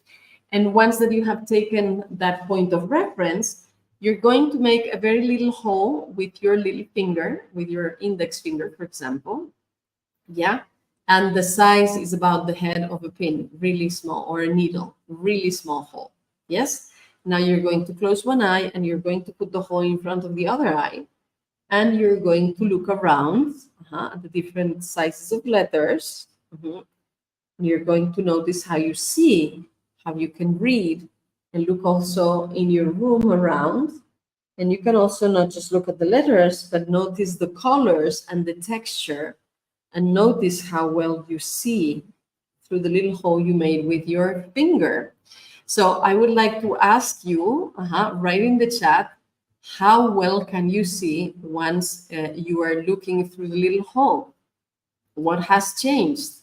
And once that you have taken that point of reference, you're going to make a very little hole with your little finger, with your index finger, for example. Yeah? And the size is about the head of a pin, really small, or a needle, really small hole. Yes? Now you're going to close one eye and you're going to put the hole in front of the other eye. and you're going to look around at the different sizes of letters. Mhm. You're going to notice how you see, how you can read, and look also in your room around. And you can also not just look at the letters, but notice the colors and the texture, and notice how well you see through the little hole you made with your finger. So I would like to ask you, right in the chat, how well can you see once you are looking through the little hole? What has changed?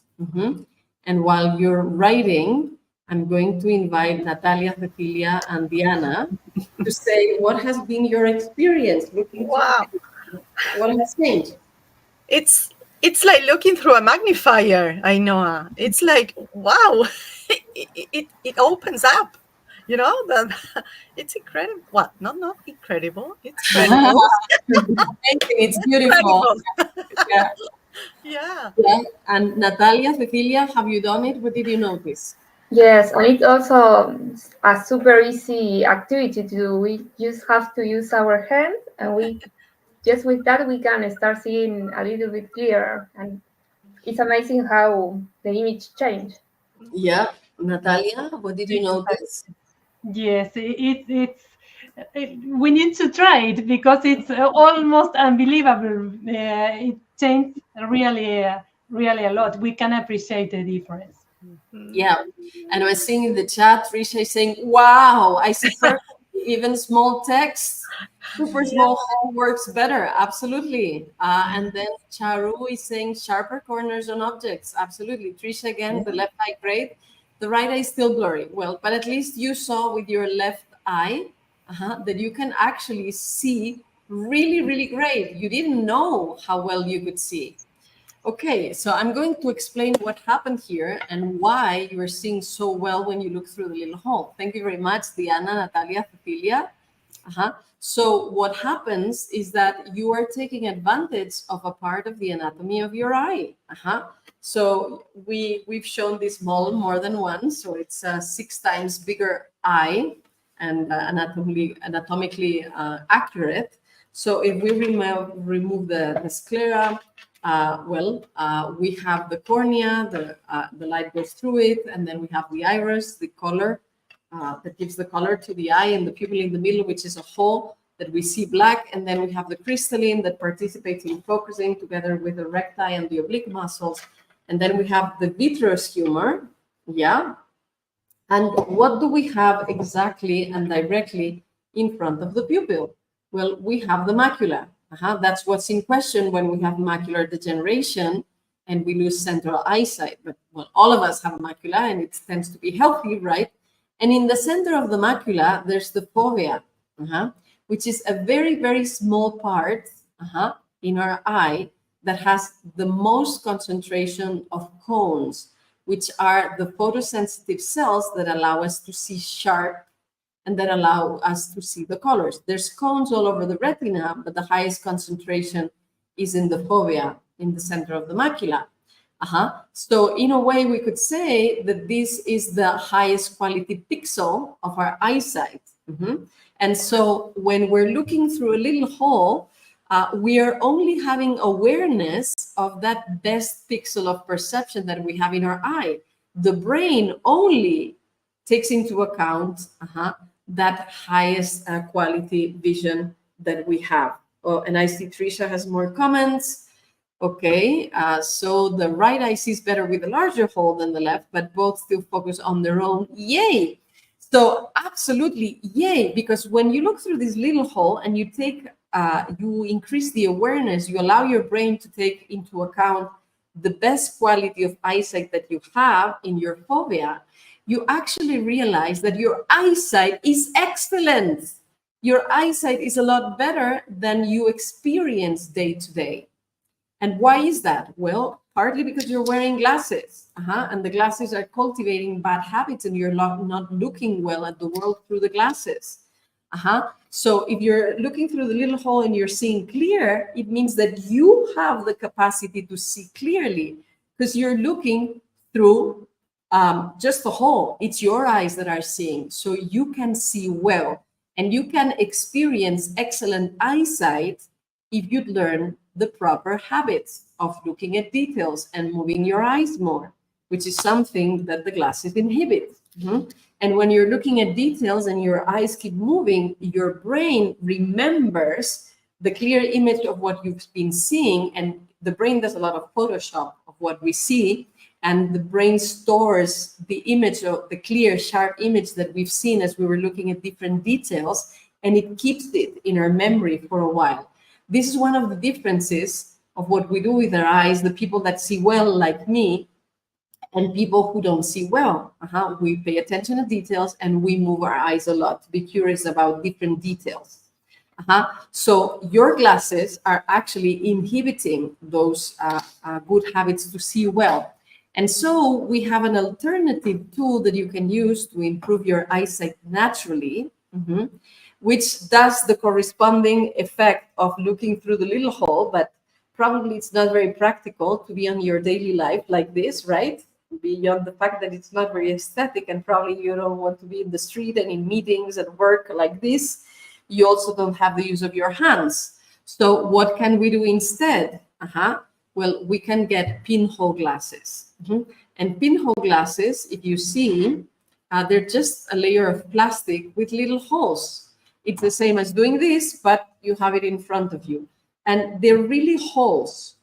And while you're writing, I'm going to invite Natalia, Cecilia, and Diana to say what has been your experience looking through Wow. what has changed. It's it's like looking through a magnifier, Ainhoa. It's like, wow, it opens up, you know, that it's incredible. What? Not incredible. It's credible. Amazing, it's beautiful. Credible. Yeah. Yeah. Yeah. And Natalia, Cecilia, have you done it? What did you notice? Yes, and it's also a super easy activity to do. We just have to use our hand, and we just with that we can start seeing a little bit clearer. And it's amazing how the image change. Yeah. Natalia, what did you notice? Yes, we need to try it because it's almost unbelievable. It changed really a lot. We can appreciate the difference. Yeah. And I was seeing in the chat, Trisha is saying, wow, I see perfect, even small text, super small works better. Absolutely. And then Charu is saying sharper corners on objects. Absolutely. Trisha again, the left eye great. The right eye is still blurry. Well, but at least you saw with your left eye that you can actually see really, really great. You didn't know how well you could see. Okay, so I'm going to explain what happened here and why you are seeing so well when you look through the little hole. Thank you very much, Diana, Natalia, Cecilia. So what happens is that you are taking advantage of a part of the anatomy of your eye. So we've shown this model more than once. So it's a 6 times bigger eye and anatomically accurate. So if we remove the sclera, we have the cornea, the light goes through it, and then we have the iris, the color that gives the color to the eye, and the pupil in the middle, which is a hole that we see black, and then we have the crystalline that participates in focusing together with the recti and the oblique muscles, and then we have the vitreous humor, yeah. And what do we have exactly and directly in front of the pupil? Well, we have the macula. That's what's in question when we have macular degeneration and we lose central eyesight. But well, all of us have a macula and it tends to be healthy, right? And in the center of the macula, there's the fovea, which is a very, very small part in our eye that has the most concentration of cones, which are the photosensitive cells that allow us to see sharp and that allow us to see the colors. There's cones all over the retina, but the highest concentration is in the fovea, in the center of the macula. So in a way, we could say that this is the highest quality pixel of our eyesight. And so when we're looking through a little hole, we are only having awareness of that best pixel of perception that we have in our eye. The brain only takes into account that highest quality vision that we have. Oh, and I see Trisha has more comments. Okay, so the right eye sees better with a larger hole than the left, but both still focus on their own. Yay! So absolutely, yay! Because when you look through this little hole and you take, you increase the awareness, you allow your brain to take into account the best quality of eyesight that you have in your fovea, you actually realize that your eyesight is excellent. Your eyesight is a lot better than you experience day to day. And why is that? Well, partly because you're wearing glasses, and the glasses are cultivating bad habits, and you're not looking well at the world through the glasses. So if you're looking through the little hole and you're seeing clear, it means that you have the capacity to see clearly because you're looking through just the hole. It's your eyes that are seeing, so you can see well, and you can experience excellent eyesight if you'd learn the proper habits of looking at details and moving your eyes more, which is something that the glasses inhibit. And when you're looking at details and your eyes keep moving, your brain remembers the clear image of what you've been seeing, and the brain does a lot of Photoshop of what we see, and the brain stores the image of the clear, sharp image that we've seen as we were looking at different details, and it keeps it in our memory for a while. This is one of the differences of what we do with our eyes, the people that see well, like me, and people who don't see well. We pay attention to details and we move our eyes a lot to be curious about different details. So your glasses are actually inhibiting those good habits to see well. And so we have an alternative tool that you can use to improve your eyesight naturally, which does the corresponding effect of looking through the little hole, but probably it's not very practical to be on your daily life like this, right? Beyond the fact that it's not very aesthetic, and probably you don't want to be in the street and in meetings and work like this. You also don't have the use of your hands. So what can we do instead? Well, we can get pinhole glasses. And pinhole glasses, if you see, they're just a layer of plastic with little holes. It's the same as doing this, but you have it in front of you. And they're really holes.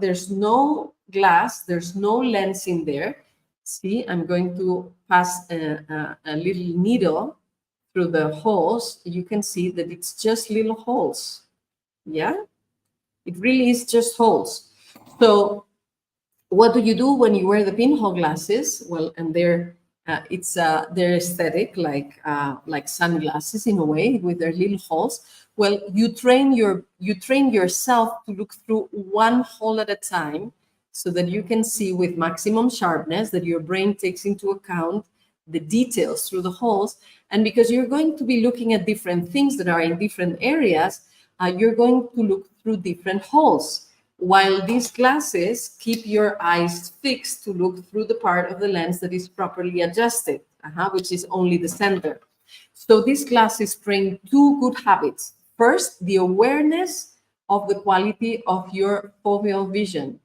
There's no glass, there's no lens in there. See, I'm going to pass a little needle through the holes. You can see that it's just little holes. Yeah, it really is just holes. So what do you do when you wear the pinhole glasses? Well, and they're aesthetic, like sunglasses in a way, with their little holes. Well, you train yourself to look through one hole at a time, so that you can see with maximum sharpness, that your brain takes into account the details through the holes. And because you're going to be looking at different things that are in different areas, you're going to look through different holes. While these glasses keep your eyes fixed to look through the part of the lens that is properly adjusted, which is only the center. So these glasses bring two good habits. First, the awareness of the quality of your foveal vision.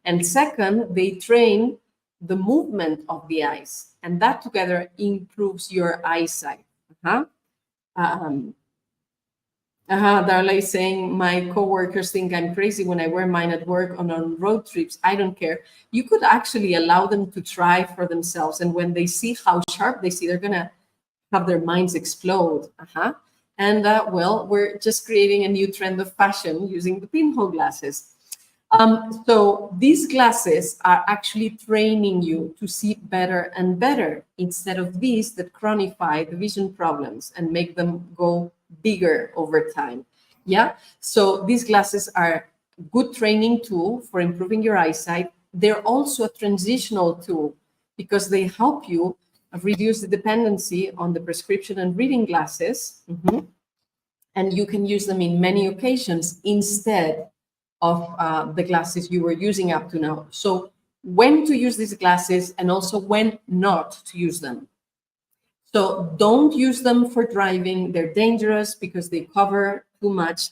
And second, they train the movement of the eyes, and that together improves your eyesight. Darla is saying, my coworkers think I'm crazy when I wear mine at work or on road trips. I don't care. You could actually allow them to try for themselves, and when they see how sharp they see, they're gonna have their minds explode. And well, we're just creating a new trend of fashion using the pinhole glasses. So these glasses are actually training you to see better and better, instead of these that chronify the vision problems and make them go bigger over time. Yeah, so these glasses are a good training tool for improving your eyesight. They're also a transitional tool because they help you reduce the dependency on the prescription and reading glasses. And you can use them in many occasions instead of the glasses you were using up to now. So when to use these glasses, and also when not to use them. So don't use them for driving. They're dangerous because they cover too much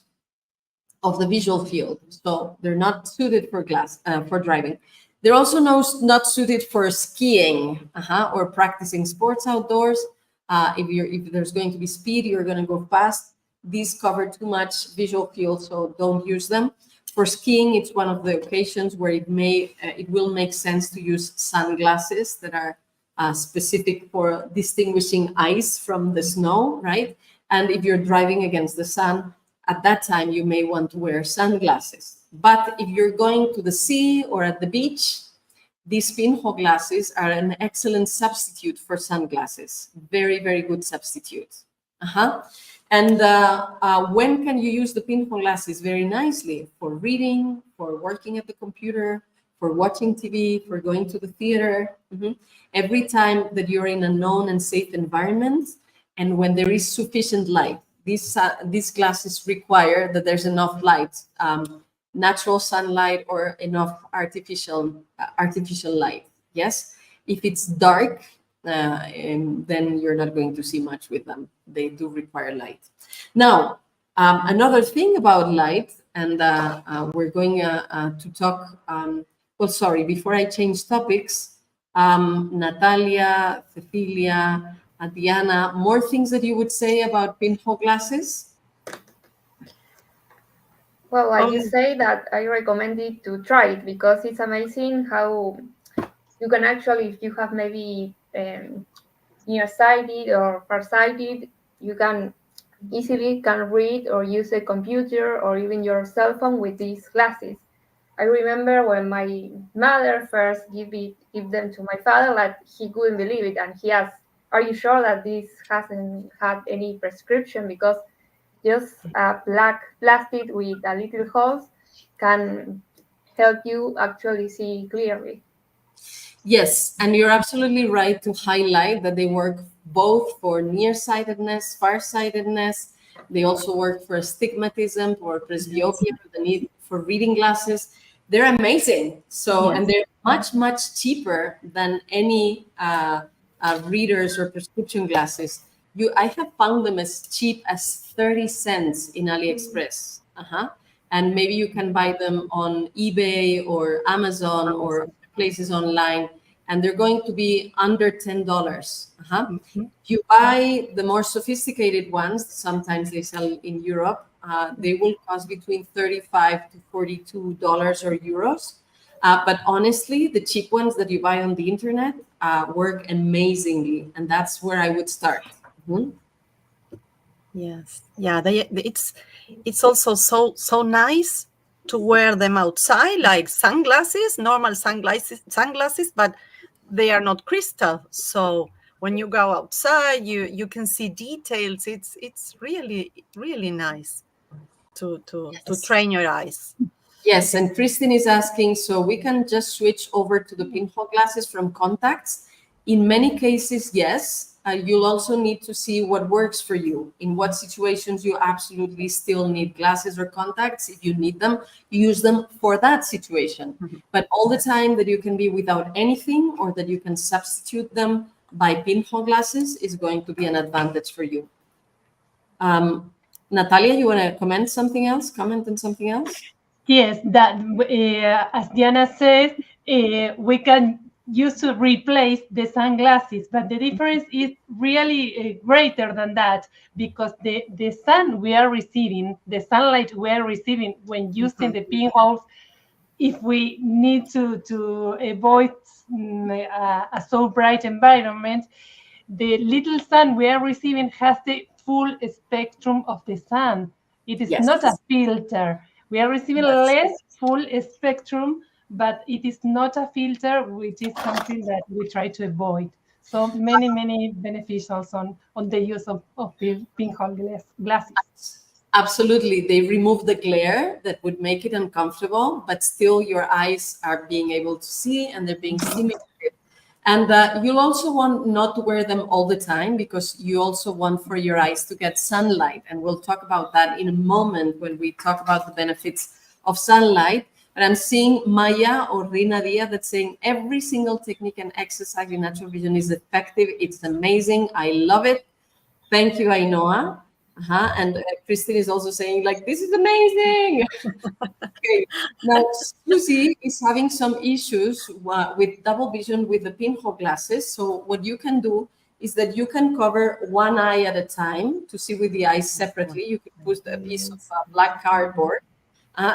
of the visual field. So they're not suited for driving. They're also not suited for skiing or practicing sports outdoors. If there's going to be speed, you're going to go fast. These cover too much visual field, so don't use them. For skiing, it's one of the occasions where it will make sense to use sunglasses that are specific for distinguishing ice from the snow, right? And if you're driving against the sun, at that time, you may want to wear sunglasses. But if you're going to the sea or at the beach, these pinhole glasses are an excellent substitute for sunglasses. Very, very good substitute. And when can you use the pinhole glasses? Very nicely for reading, for working at the computer, for watching TV, for going to the theater. Every time that you're in a known and safe environment, and when there is sufficient light. These glasses require that there's enough light, natural sunlight or enough artificial light. Yes, if it's dark, then you're not going to see much with them. They do require light. Now, Another thing about light, and we're going to talk, well, sorry, before I change topics, Natalia, Cecilia, Diana, more things that you would say about pinhole glasses? Well, I Oh, just say that I recommend it to try it because it's amazing how you can actually, if you have maybe nearsighted or farsighted, you can easily can read or use a computer or even your cell phone with these glasses. I remember when my mother first give them to my father, like he couldn't believe it, and he asked, "Are you sure that this hasn't had any prescription? Because just a black plastic with a little holes can help you actually see clearly." Yes, and you're absolutely right to highlight that they work both for nearsightedness, farsightedness. They also work for astigmatism, for presbyopia, for the need for reading glasses. They're amazing. So, and they're much, much cheaper than any readers or prescription glasses. I have found them as cheap as 30 cents in AliExpress. And maybe you can buy them on eBay or Amazon or places online, and they're going to be under $10. If you buy the more sophisticated ones, sometimes they sell in Europe, they will cost between $35 to $42 or euros. But honestly, the cheap ones that you buy on the internet work amazingly, and that's where I would start. yes. Yeah, it's also so nice to wear them outside, like sunglasses, normal sunglasses, but they are not crystal. So when you go outside, you can see details. It's really nice to train your eyes. Yes, and Christine is asking, so we can just switch over to the pinhole glasses from contacts? In many cases, yes. You'll also need to see what works for you. In what situations you absolutely still need glasses or contacts. If you need them, use them for that situation. But all the time that you can be without anything or that you can substitute them by pinhole glasses is going to be an advantage for you. Natalia, you want to comment on something else? Yes, that as Diana says, we can use to replace the sunglasses, but the difference is really greater than that because the sun we are receiving, the sunlight we are receiving when using the pinholes, if we need to avoid a so bright environment, the little sun we are receiving has the full spectrum of the sun. It is not a Yes. filter. We are receiving That's less full spectrum, but it is not a filter, which is something that we try to avoid. So many beneficials on the use of pinhole glasses. Absolutely. They remove the glare that would make it uncomfortable, but still your eyes are being able to see and they're being stimulated. And you'll also want not to wear them all the time because you also want for your eyes to get sunlight. And we'll talk about that in a moment when we talk about the benefits of sunlight. But I'm seeing Maya or Rina Dia that's saying every single technique and exercise in natural vision is effective. It's amazing. I love it. Thank you, Ainhoa. And Christine is also saying, like, this is amazing. Okay. Now, Susie is having some issues with double vision with the pinhole glasses. So what you can do is that you can cover one eye at a time to see with the eyes separately. You can put a piece of black cardboard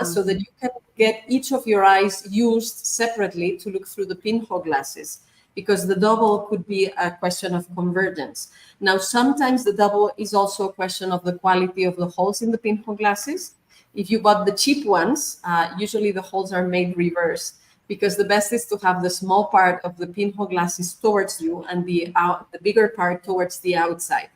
so that you can get each of your eyes used separately to look through the pinhole glasses, because the double could be a question of convergence. Now, sometimes the double is also a question of the quality of the holes in the pinhole glasses. If you bought the cheap ones, usually the holes are made reverse, because the best is to have the small part of the pinhole glasses towards you and the bigger part towards the outside.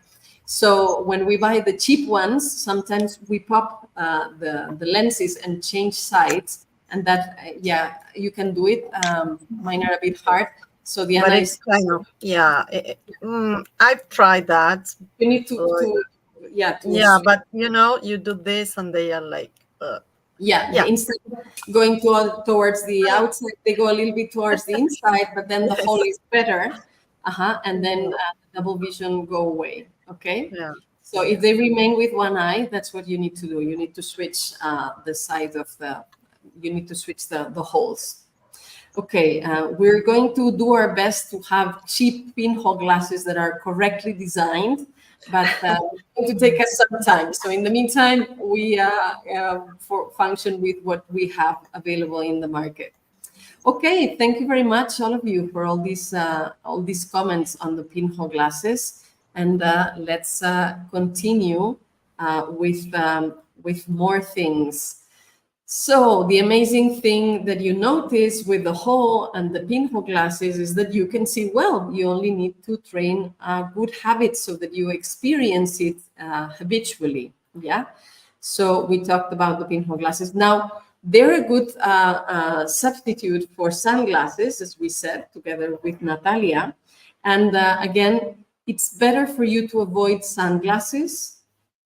So when we buy the cheap ones, sometimes we pop the lenses and change sides, and that, you can do it. Mine are a bit hard. So the But analysis, it's kind of, I've tried that. you need to But you do this and they are like, instead of going towards the outside, they go a little bit towards the inside, but then the whole is better. And then the double vision go away. Okay. Yeah. So if they remain with one eye, that's what you need to do. You need to switch the side of you need to switch the holes. Okay, we're going to do our best to have cheap pinhole glasses that are correctly designed, but it's going to take us some time. So in the meantime, we function with what we have available in the market. Okay, thank you very much, all of you, for all these comments on the pinhole glasses, and let's continue with more things. So the amazing thing that you notice with the hole and the pinhole glasses is that you can see well. You only need to train good habits so that you experience it habitually. Yeah. So we talked about the pinhole glasses. Now they're a good substitute for sunglasses, as we said together with Natalia. And again, it's better for you to avoid sunglasses.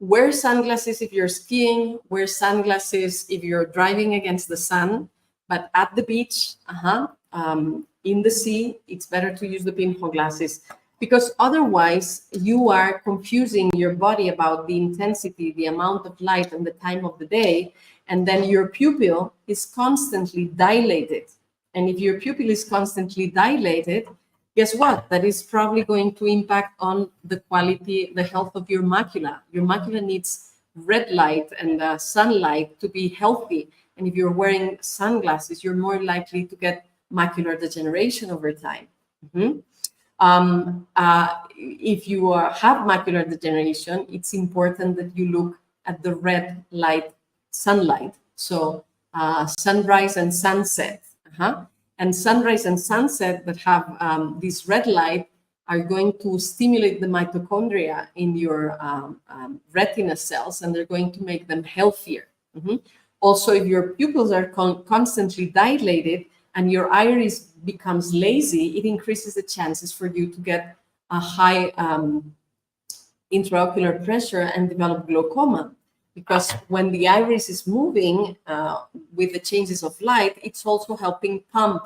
Wear sunglasses if you're skiing, wear sunglasses if you're driving against the sun, but at the beach, in the sea, it's better to use the pinhole glasses, because otherwise you are confusing your body about the intensity, the amount of light and the time of the day, and then your pupil is constantly dilated. And if your pupil is constantly dilated, guess what? That is probably going to impact on the quality, the health of your macula. Your macula needs red light and sunlight to be healthy. And if you're wearing sunglasses, you're more likely to get macular degeneration over time. If you have macular degeneration, it's important that you look at the red light sunlight. So sunrise and sunset. And sunrise and sunset that have this red light are going to stimulate the mitochondria in your retina cells, and they're going to make them healthier. Also, if your pupils are constantly dilated and your iris becomes lazy, it increases the chances for you to get a high intraocular pressure and develop glaucoma. Because when the iris is moving with the changes of light, it's also helping pump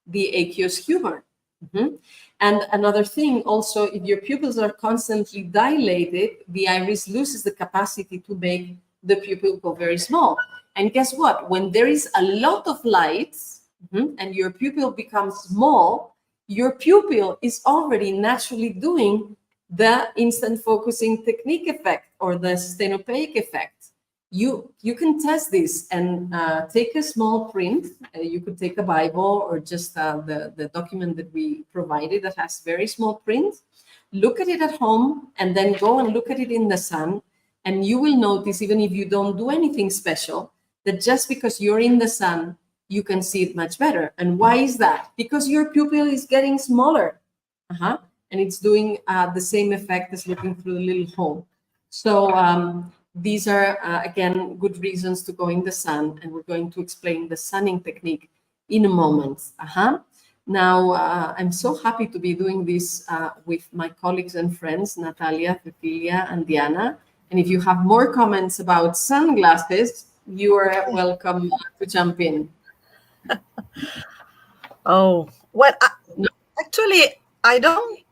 the aqueous humor. And another thing also, if your pupils are constantly dilated, the iris loses the capacity to make the pupil go very small. And guess what? When there is a lot of light and your pupil becomes small, your pupil is already naturally doing the instant focusing technique effect or the stenopeic effect. You can test this and take a small print. You could take a Bible or just the document that we provided that has very small print. Look at it at home and then go and look at it in the sun. And you will notice, even if you don't do anything special, that just because you're in the sun, you can see it much better. And why is that? Because your pupil is getting smaller. And it's doing the same effect as looking through the little hole. So these are, again, good reasons to go in the sun. And we're going to explain the sunning technique in a moment. Now, I'm so happy to be doing this with my colleagues and friends, Natalia, Cecilia, and Diana. And if you have more comments about sunglasses, you are welcome to jump in. Oh, well, actually, I don't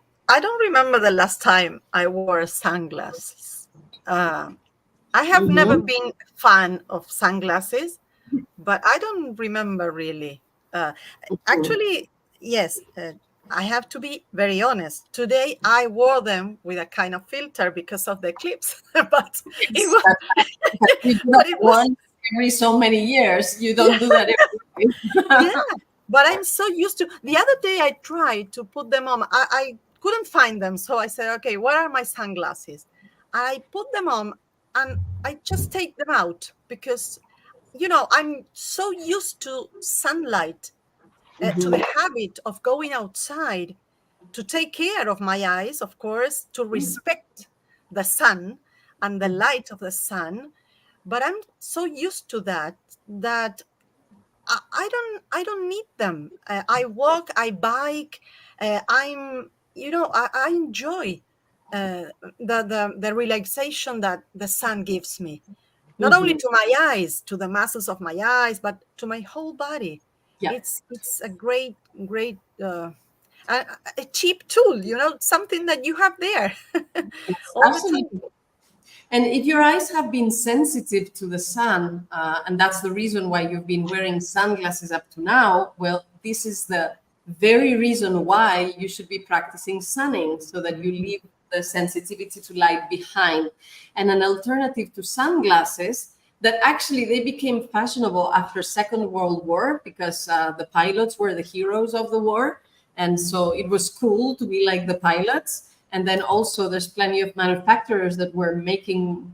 remember the last time I wore sunglasses. I have never been a fan of sunglasses, but I don't remember really. Actually, yes, I have to be very honest. Today, I wore them with a kind of filter because of the clips, but it was once every so many years. You don't do that every day. Yeah, but I'm so used to. The other day, I tried to put them on. I couldn't find them, so I said, "Okay, where are my sunglasses?" I put them on, and I just take them out because, I'm so used to sunlight, to the habit of going outside, to take care of my eyes, of course, to respect the sun and the light of the sun. But I'm so used to that I don't need them. I walk, I bike. I enjoy the relaxation that the sun gives me, not only to my eyes, to the muscles of my eyes, but to my whole body. Yeah. It's a great a cheap tool, something that you have there all the time. And if your eyes have been sensitive to the sun, and that's the reason why you've been wearing sunglasses up to now, well, this is the very reason why you should be practicing sunning, so that you leave the sensitivity to light behind. And an alternative to sunglasses that actually they became fashionable after Second World War, because the pilots were the heroes of the war. And so it was cool to be like the pilots. And then also there's plenty of manufacturers that were making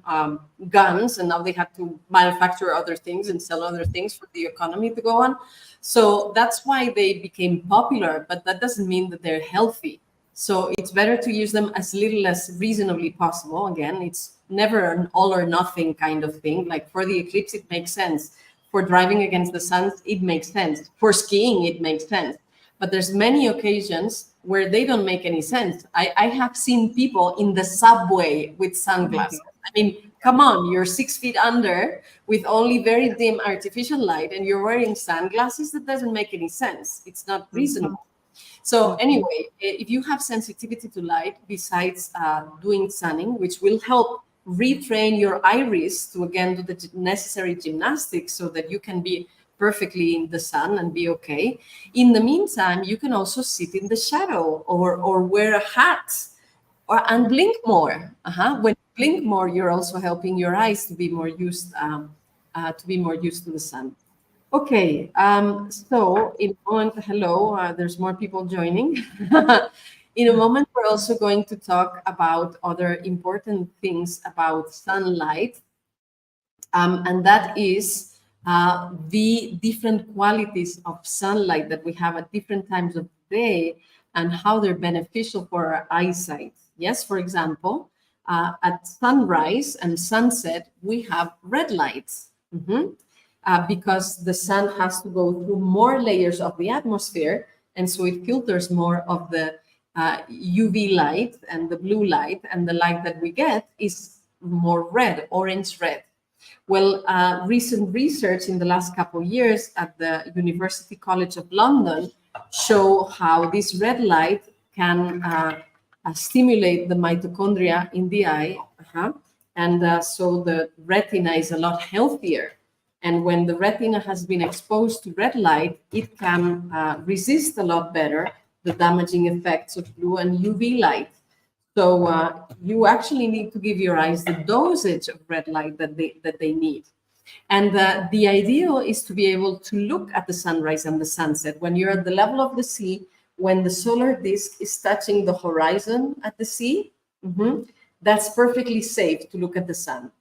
guns, and now they have to manufacture other things and sell other things for the economy to go on. So that's why they became popular, but that doesn't mean that they're healthy. So it's better to use them as little as reasonably possible. Again, it's never an all or nothing kind of thing. Like for the eclipse, it makes sense. For driving against the sun, it makes sense. For skiing, it makes sense. But there's many occasions where they don't make any sense. I have seen people in the subway with sunglasses. I mean, come on, you're 6 feet under with only very dim artificial light, and you're wearing sunglasses. That doesn't make any sense. It's not reasonable. So anyway, if you have sensitivity to light, besides doing sunning, which will help retrain your iris to, again, do the necessary gymnastics so that you can be perfectly in the sun and be okay. In the meantime, you can also sit in the shadow or wear a hat and blink more. When you blink more, you're also helping your eyes to be more used to the sun. Okay, so in a moment, hello, there's more people joining. In a moment, we're also going to talk about other important things about sunlight, and that is the different qualities of sunlight that we have at different times of the day and how they're beneficial for our eyesight. Yes, for example, at sunrise and sunset, we have red lights. Because the sun has to go through more layers of the atmosphere, and so it filters more of the UV light and the blue light, and the light that we get is more red, orange red. Well, recent research in the last couple of years at the University College of London show how this red light can stimulate the mitochondria in the eye, and so the retina is a lot healthier. And when the retina has been exposed to red light, it can resist a lot better the damaging effects of blue and UV light. So you actually need to give your eyes the dosage of red light that they need. And the ideal is to be able to look at the sunrise and the sunset when you're at the level of the sea, when the solar disk is touching the horizon at the sea. That's perfectly safe to look at the sun.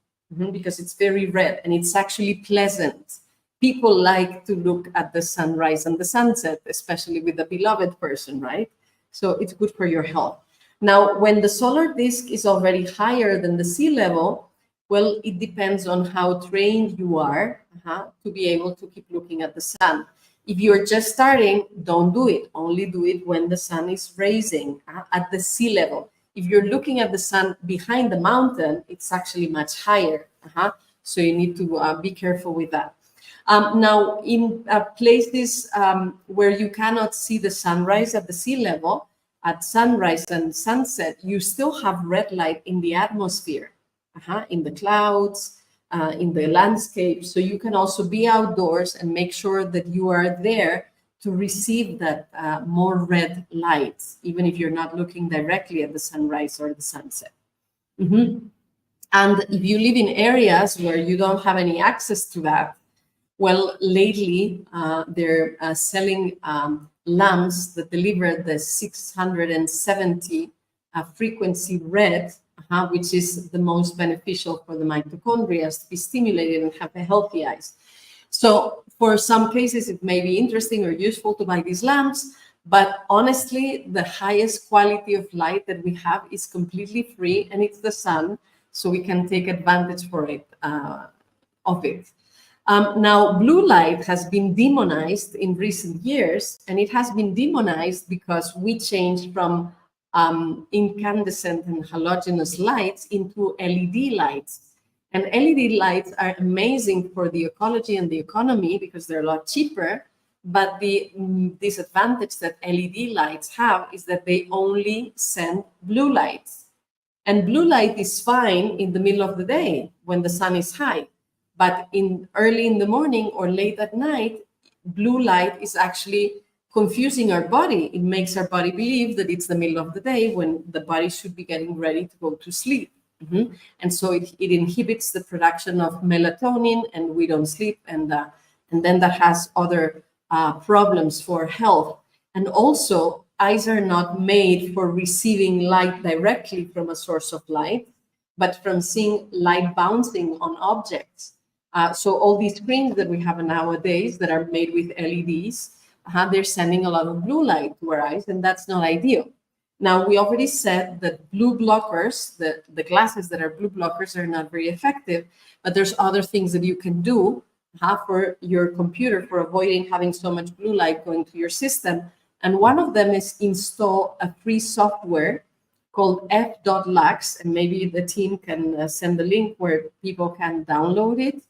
Because it's very red and it's actually pleasant. People like to look at the sunrise and the sunset, especially with a beloved person, right? So it's good for your health. Now, when the solar disk is already higher than the sea level, well, it depends on how trained you are to be able to keep looking at the sun. If you're just starting, don't do it. Only do it when the sun is rising at the sea level. If you're looking at the sun behind the mountain, it's actually much higher. So you need to be careful with that. Now, in places where you cannot see the sunrise at the sea level, at sunrise and sunset, you still have red light in the atmosphere, in the clouds, in the landscape. So you can also be outdoors and make sure that you are there to receive that more red light, even if you're not looking directly at the sunrise or the sunset. And if you live in areas where you don't have any access to that, well, lately they're selling lamps that deliver the 670 frequency red, which is the most beneficial for the mitochondria to be stimulated and have a healthy eyes. So for some cases, it may be interesting or useful to buy these lamps, but honestly, the highest quality of light that we have is completely free, and it's the sun, so we can take advantage of it. Now, blue light has been demonized in recent years, and it has been demonized because we changed from incandescent and halogenous lights into LED lights. And LED lights are amazing for the ecology and the economy because they're a lot cheaper. But the disadvantage that LED lights have is that they only send blue lights. And blue light is fine in the middle of the day when the sun is high. But early in the morning or late at night, blue light is actually confusing our body. It makes our body believe that it's the middle of the day when the body should be getting ready to go to sleep. And so it inhibits the production of melatonin, and we don't sleep, and then that has other problems for health. And also, eyes are not made for receiving light directly from a source of light, but from seeing light bouncing on objects. So all these screens that we have nowadays that are made with LEDs, they're sending a lot of blue light to our eyes, and that's not ideal. Now, we already said that blue blockers, the glasses that are blue blockers, are not very effective, but there's other things that you can do for your computer for avoiding having so much blue light going to your system. And one of them is install a free software called f.lux, and maybe the team can send the link where people can download it.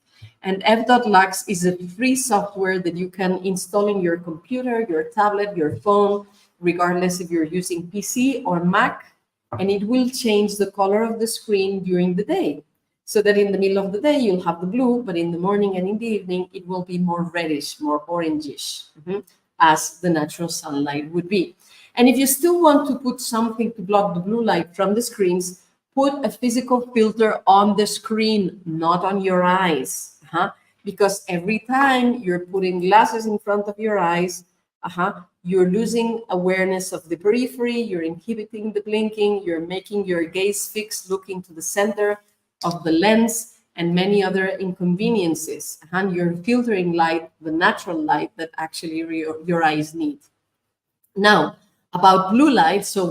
And f.lux is a free software that you can install in your computer, your tablet, your phone, regardless if you're using PC or Mac, and it will change the color of the screen during the day. So that in the middle of the day, you'll have the blue, but in the morning and in the evening, it will be more reddish, more orangish, as the natural sunlight would be. And if you still want to put something to block the blue light from the screens, put a physical filter on the screen, not on your eyes. Because every time you're putting glasses in front of your eyes, you're losing awareness of the periphery, you're inhibiting the blinking, you're making your gaze fixed, looking to the center of the lens, and many other inconveniences. And you're filtering light, the natural light that actually your eyes need. Now, about blue light, so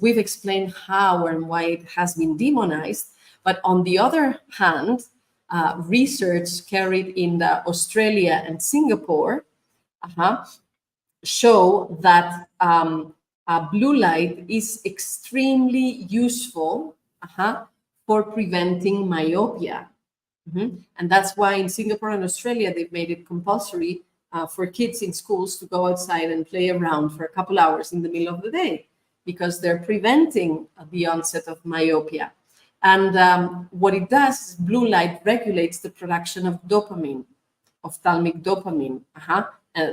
we've explained how and why it has been demonized, but on the other hand, research carried in Australia and Singapore show that blue light is extremely useful for preventing myopia. And that's why in Singapore and Australia, they've made it compulsory for kids in schools to go outside and play around for a couple hours in the middle of the day, because they're preventing the onset of myopia. And what it does is blue light regulates the production of dopamine, ophthalmic dopamine,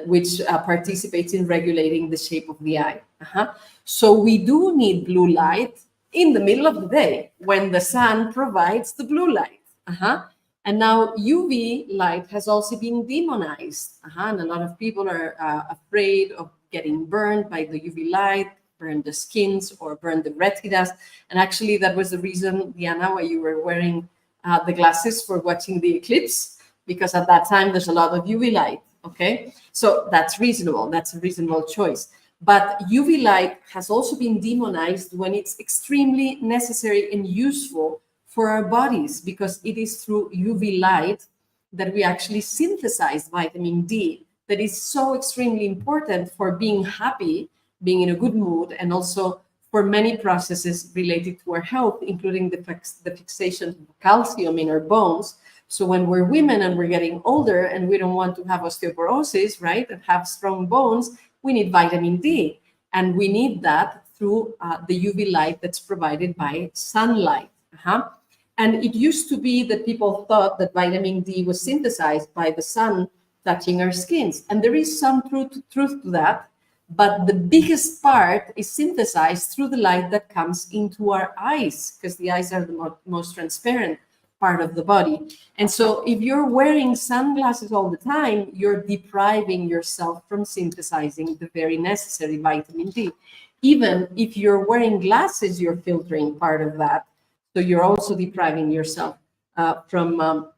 which participates in regulating the shape of the eye. So we do need blue light in the middle of the day when the sun provides the blue light. And now UV light has also been demonized. And a lot of people are afraid of getting burned by the UV light, burn the skins or burn the retinas. And actually that was the reason, Diana, why you were wearing the glasses for watching the eclipse, because at that time there's a lot of UV light, okay? So that's reasonable, that's a reasonable choice. But UV light has also been demonized when it's extremely necessary and useful for our bodies, because it is through UV light that we actually synthesize vitamin D, that is so extremely important for being happy, being in a good mood, and also for many processes related to our health, including the fixation of calcium in our bones. So when we're women and we're getting older and we don't want to have osteoporosis, right, and have strong bones, we need vitamin D. And we need that through the UV light that's provided by sunlight. And it used to be that people thought that vitamin D was synthesized by the sun touching our skins. And there is some truth to that. But the biggest part is synthesized through the light that comes into our eyes, because the eyes are the most transparent part of the body. And so if you're wearing sunglasses all the time, you're depriving yourself from synthesizing the very necessary vitamin D. Even if you're wearing glasses, you're filtering part of that. So you're also depriving yourself from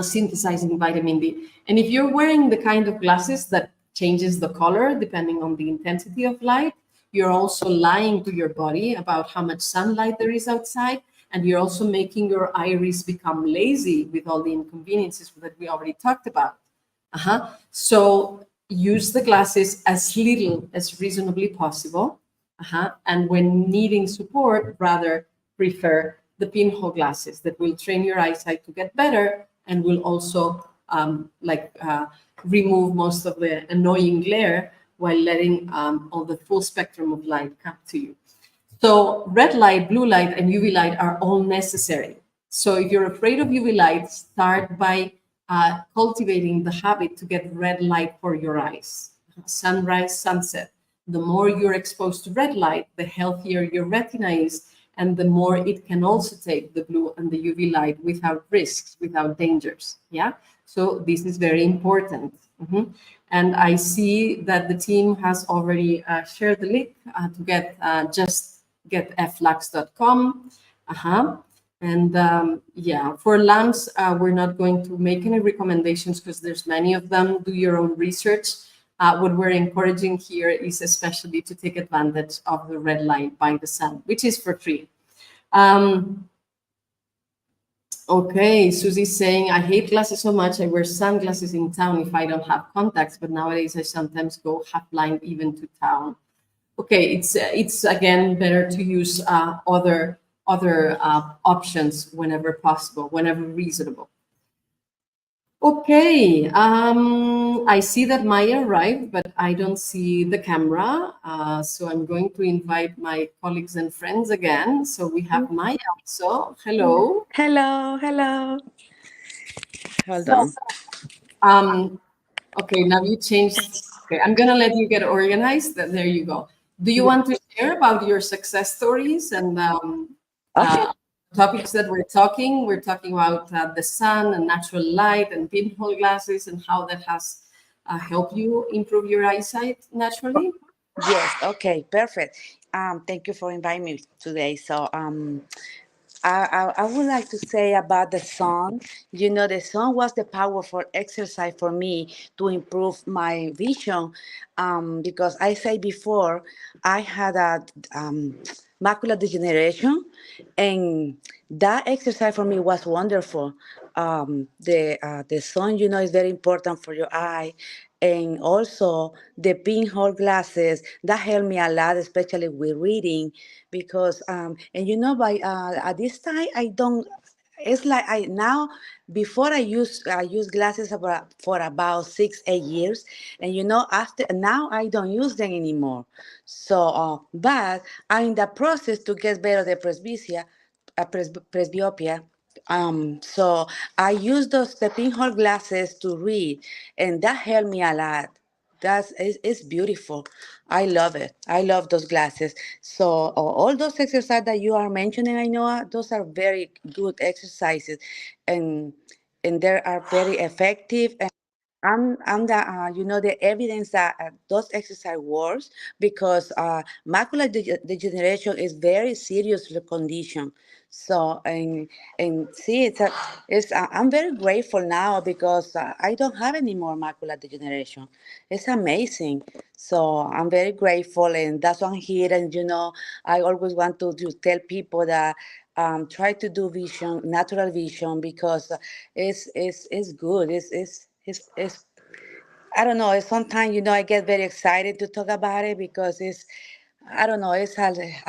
synthesizing vitamin D. And if you're wearing the kind of glasses that changes the color depending on the intensity of light, you're also lying to your body about how much sunlight there is outside, and you're also making your iris become lazy with all the inconveniences that we already talked about. So use the glasses as little as reasonably possible, and when needing support, rather prefer the pinhole glasses that will train your eyesight to get better and will also remove most of the annoying glare while letting all the full spectrum of light come to you. So red light, blue light, and UV light are all necessary. So if you're afraid of UV light, start by cultivating the habit to get red light for your eyes. Sunrise, sunset. The more you're exposed to red light, the healthier your retina is, and the more it can also take the blue and the UV light without risks, without dangers. Yeah. So this is very important. Mhm. And I see that the team has already shared the link to get just getflux.com. Uh-huh. And yeah, for lamps, we're not going to make any recommendations because there's many of them. Do your own research. What we're encouraging here is especially to take advantage of the red light by the sun, which is for free. Okay, Susie's saying, I hate glasses so much. I wear sunglasses in town if I don't have contacts, but nowadays I sometimes go half blind even to town. Okay, it's again better to use other options whenever possible, whenever reasonable. Okay, I see that Maya arrived, but I don't see the camera. So I'm going to invite my colleagues and friends again. So we have Maya also. Hello. Hello, hello. Hold So, on. okay, now you changed. Okay, I'm gonna let you get organized. There you go. Do you want to share about your success stories and Okay. topics that we're talking? We're talking about the sun and natural light and pinhole glasses and how that has helped you improve your eyesight naturally. Yes, okay, perfect. Thank you for inviting me today. So, I would like to say about the sun. You know, the sun was the powerful exercise for me to improve my vision. Because I said before, I had a macular degeneration, and that exercise for me was wonderful. The sun, you know, is very important for your eye, and also the pinhole glasses that helped me a lot, especially with reading, because and you know, by at this time I don't. It's like I now, before I use glasses for about 6 8 years, and you know, after now I don't use them anymore. So but I'm in the process to get better the presbyopia. So I use those the pinhole glasses to read, and that helped me a lot. It's beautiful. I love it. I love those glasses. So all those exercises that you are mentioning, I know those are very good exercises, and they are very effective. I'm the you know, the evidence that those exercise works, because macular degeneration is very serious condition. So and see, I'm very grateful now because I don't have any more macular degeneration. It's amazing. So I'm very grateful, and that's why I'm here. And you know, I always want to tell people that try to do vision, natural vision, because it's good. It's I don't know. Sometimes, you know, I get very excited to talk about it because I don't know. I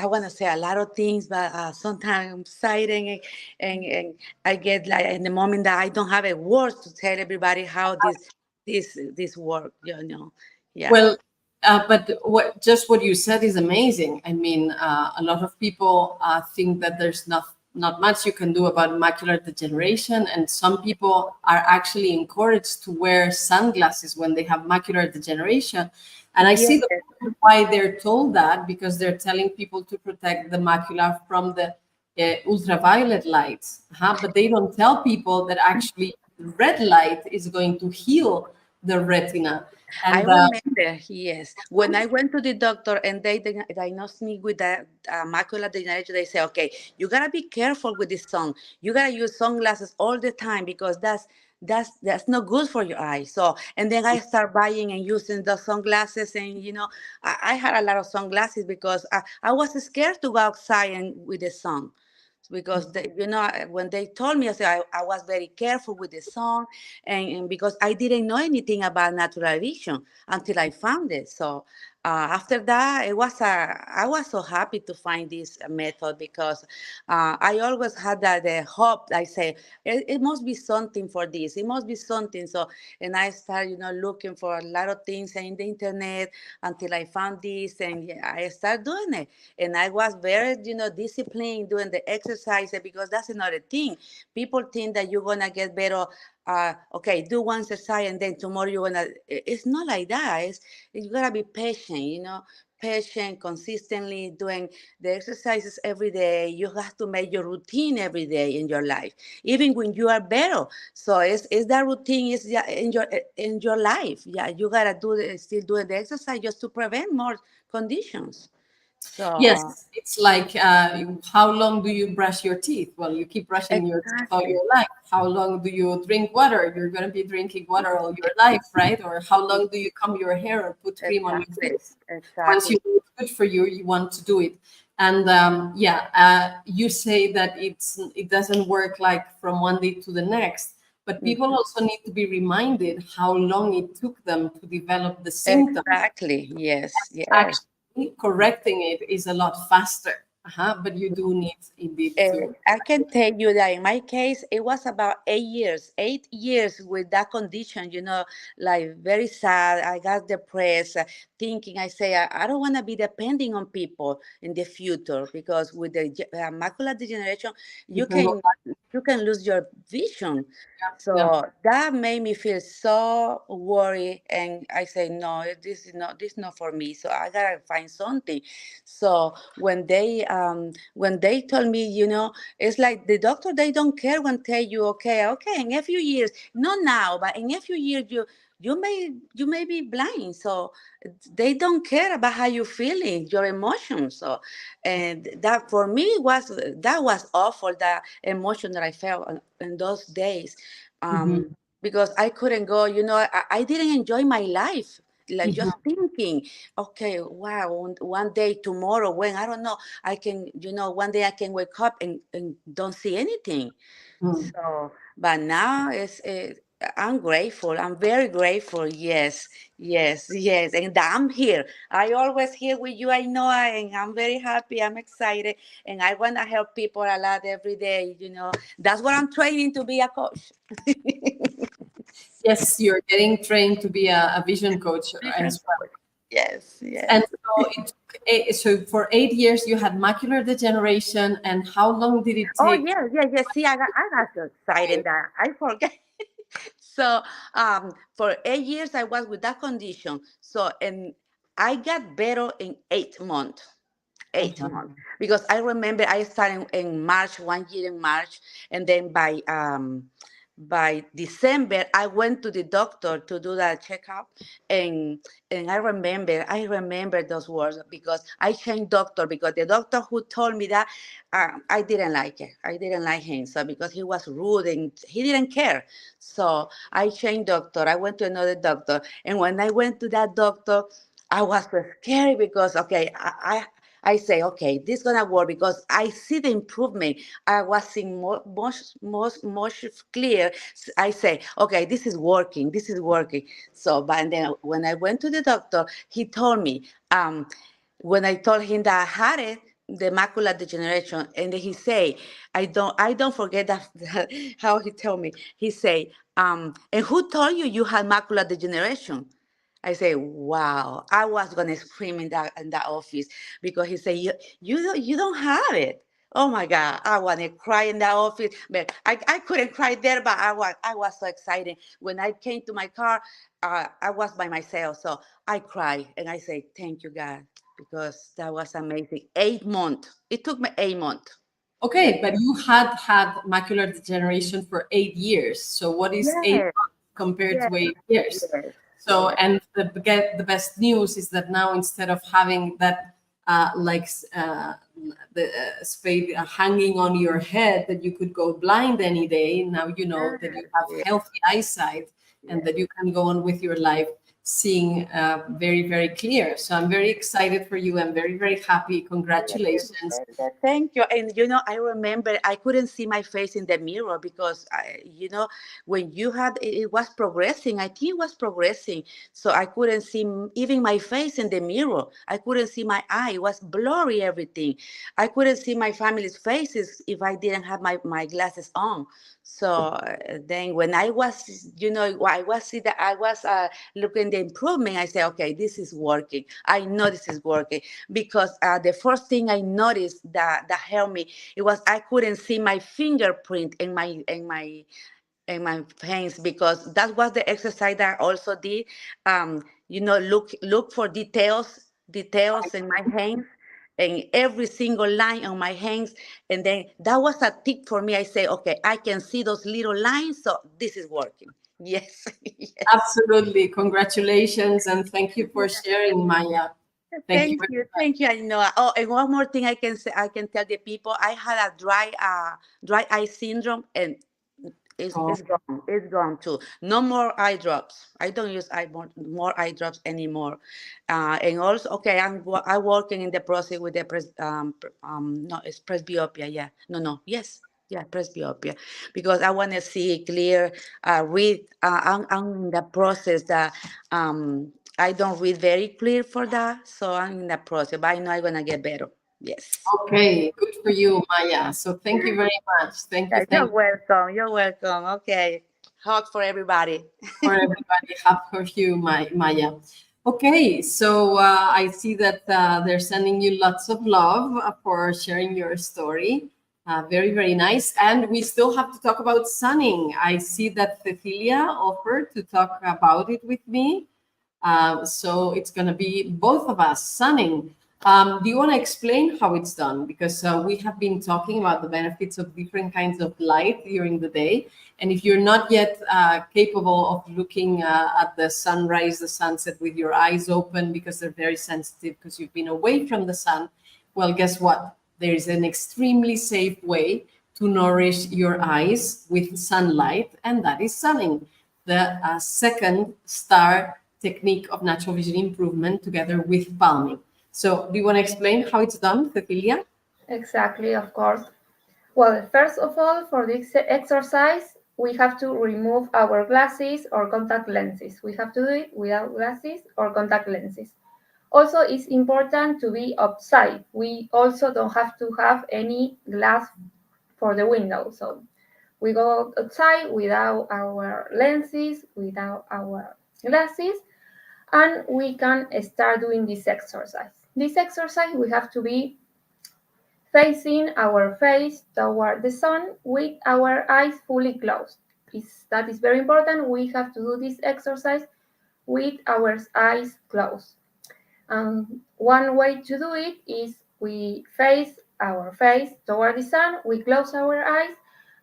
want to say a lot of things, but sometimes I'm excited, and I get like in the moment that I don't have a word to tell everybody how this work. You know, yeah. Well, but what you said is amazing. I mean, a lot of people think that there's not much you can do about macular degeneration, and some people are actually encouraged to wear sunglasses when they have macular degeneration. And I see Yes. the reason why they're told that, because they're telling people to protect the macula from the ultraviolet lights, but they don't tell people that actually red light is going to heal the retina. I And remember, yes, when I went to the doctor and they diagnosed me with that macular degeneration, they say, okay, you gotta be careful with this sun. You gotta use sunglasses all the time because that's not good for your eyes. So, and then I start buying and using the sunglasses, and you know, I had a lot of sunglasses because I was scared to go outside and with the sun, because you know, when they told me, I was very careful with the sun, and because I didn't know anything about natural vision until I found it. So After that, I was so happy to find this method because I always had that the hope. I say it must be something for this. It must be something. So, and I started, looking for a lot of things in the internet until I found this, and yeah, I started doing it. And I was very, disciplined doing the exercise because that's another thing. People think that you're gonna get better. Okay, do one exercise and then tomorrow you're gonna. It's not like that. You gotta be patient, patient, consistently doing the exercises every day. You have to make your routine every day in your life, even when you are better. So it's that routine is in your life. Yeah, you gotta still doing the exercise just to prevent more conditions. So Yes, it's like how long do you brush your teeth? Well, you keep brushing your teeth all exactly, your life. How long do you drink water? You're going to be drinking water all your life, right? Or how long do you comb your hair or put cream on your exactly, face? Once exactly. you know it's good for you, you want to do it. And you say that it doesn't work like from one day to the next, but people Mhm. also need to be reminded how long it took them to develop the symptoms. Exactly. Yes. Yes. Actually, correcting it is a lot faster. But you do need indeed to. I can tell you that in my case, it was about 8 years, 8 years with that condition, like very sad. I got depressed, thinking, I say, I don't want to be depending on people in the future because with the macular degeneration, You you can go can back. you can lose your vision. Yeah. So that made me feel so worried, and I say, no, this is not for me. So I gotta find something. So when they told me, it's like the doctor, they don't care when tell you, okay, in a few years, not now, but in a few years, you may be blind. So they don't care about how you feeling, your emotions. So, and that for me was awful, that emotion that I felt in those days. Hmm. Because I couldn't go, I didn't enjoy my life, like Hmm. just thinking, okay, wow, one day, tomorrow, when, I don't know, I can, one day I can wake up and don't see anything. So, but now I'm grateful. I'm very grateful. Yes, yes, yes. And I'm here. I always here with you, I know, and I'm very happy. I'm excited. And I want to help people a lot every day. That's what I'm training to be a coach. Yes, you're getting trained to be a vision coach Vision as well. coach. Yes, And yes. so for 8 years you had macular degeneration, and how long did it Oh, take? yes, yes, yes. See, I got so excited that I forget. So, for 8 years, I was with that condition. So, and I got better in 8 months. eight Uh-huh. months because I remember I started in March, one year in March, and then by December I went to the doctor to do that checkup, and I remember those words because I changed doctor because the doctor who told me that, I didn't like it. I didn't like him, so because he was rude and he didn't care. So I changed doctor. I went to another doctor, and when I went to that doctor, I was so scary because, okay, I say, okay, this is gonna work because I see the improvement. I was seeing much clear. I say, okay, this is working. This is working. So, but then when I went to the doctor, he told me, when I told him that I had it, the macular degeneration, and then he say, I don't forget that, how he told me. He say, and who told you had macular degeneration? I say, wow, I was gonna scream in that office because he said, you don't have it. Oh my God, I want to cry in that office, but I couldn't cry there, but I was so excited. When I came to my car, I was by myself, so I cried and I say, thank you, God, because that was amazing. 8 months. It took me 8 months. Okay, but you had macular degeneration for 8 years. So what is eight Yes, months compared yes, to 8 years? yes, So, yes, and the best news is that now, instead of having that the spade hanging on your head, that you could go blind any day, now you know that you have yes, healthy eyesight and yes, that you can go on with your life seeing very, very clear. So I'm very excited for you. I'm very, very happy. Congratulations. Thank you. And I remember I couldn't see my face in the mirror because when you had it was progressing. I think it was progressing, so I couldn't see even my face in the mirror. I couldn't see my eye. It was blurry everything. I couldn't see my family's faces if I didn't have my glasses on. So then when I was, I was looking the improvement. I said, okay, this is working. I know this is working because the first thing I noticed that helped me, it was I couldn't see my fingerprint in my hands, because that was the exercise that I also did. Look for details in my hands, and every single line on my hands. And then that was a tip for me. I say, okay, I can see those little lines, so this is working. Yes. Yes. Absolutely. Congratulations. And thank you for sharing, Maya. Thank you. Thank you. I know. Oh, and one more thing I can say, I can tell the people, I had a dry eye syndrome, and Oh, it's gone. It's gone too. No more eye drops. I don't use more eye drops anymore. And also, okay, I'm working in the process with the no, it's presbyopia. Yeah, yes, yeah, presbyopia, because I want to see clear. Read. I'm in the process that I don't read very clear for that, so I'm in the process. But I know I'm gonna get better. Yes. okay. Good for you, Maya. So thank you very much. Thank you. Yeah, Thank you're welcome. You're welcome. Okay. Hug for everybody. for everybody. Have for you, Maya. Okay, so I see that they're sending you lots of love for sharing your story. Very, very nice. And we still have to talk about sunning. I see that Cecilia offered to talk about it with me. So it's going to be both of us sunning. Do you want to explain how it's done? Because we have been talking about the benefits of different kinds of light during the day. And if you're not yet capable of looking at the sunrise, the sunset with your eyes open because they're very sensitive because you've been away from the sun, well, guess what? There is an extremely safe way to nourish your eyes with sunlight, and that is sunning. The second star technique of natural vision improvement together with palming. So do you want to explain how it's done, Cecilia? Exactly, of course. Well, first of all, for this exercise, we have to remove our glasses or contact lenses. We have to do it without glasses or contact lenses. Also, it's important to be outside. We also don't have to have any glass for the window. So we go outside without our lenses, without our glasses, and we can start doing this exercise. This exercise, we have to be facing our face toward the sun with our eyes fully closed. That is very important. We have to do this exercise with our eyes closed. One way to do it is we face our face toward the sun, we close our eyes,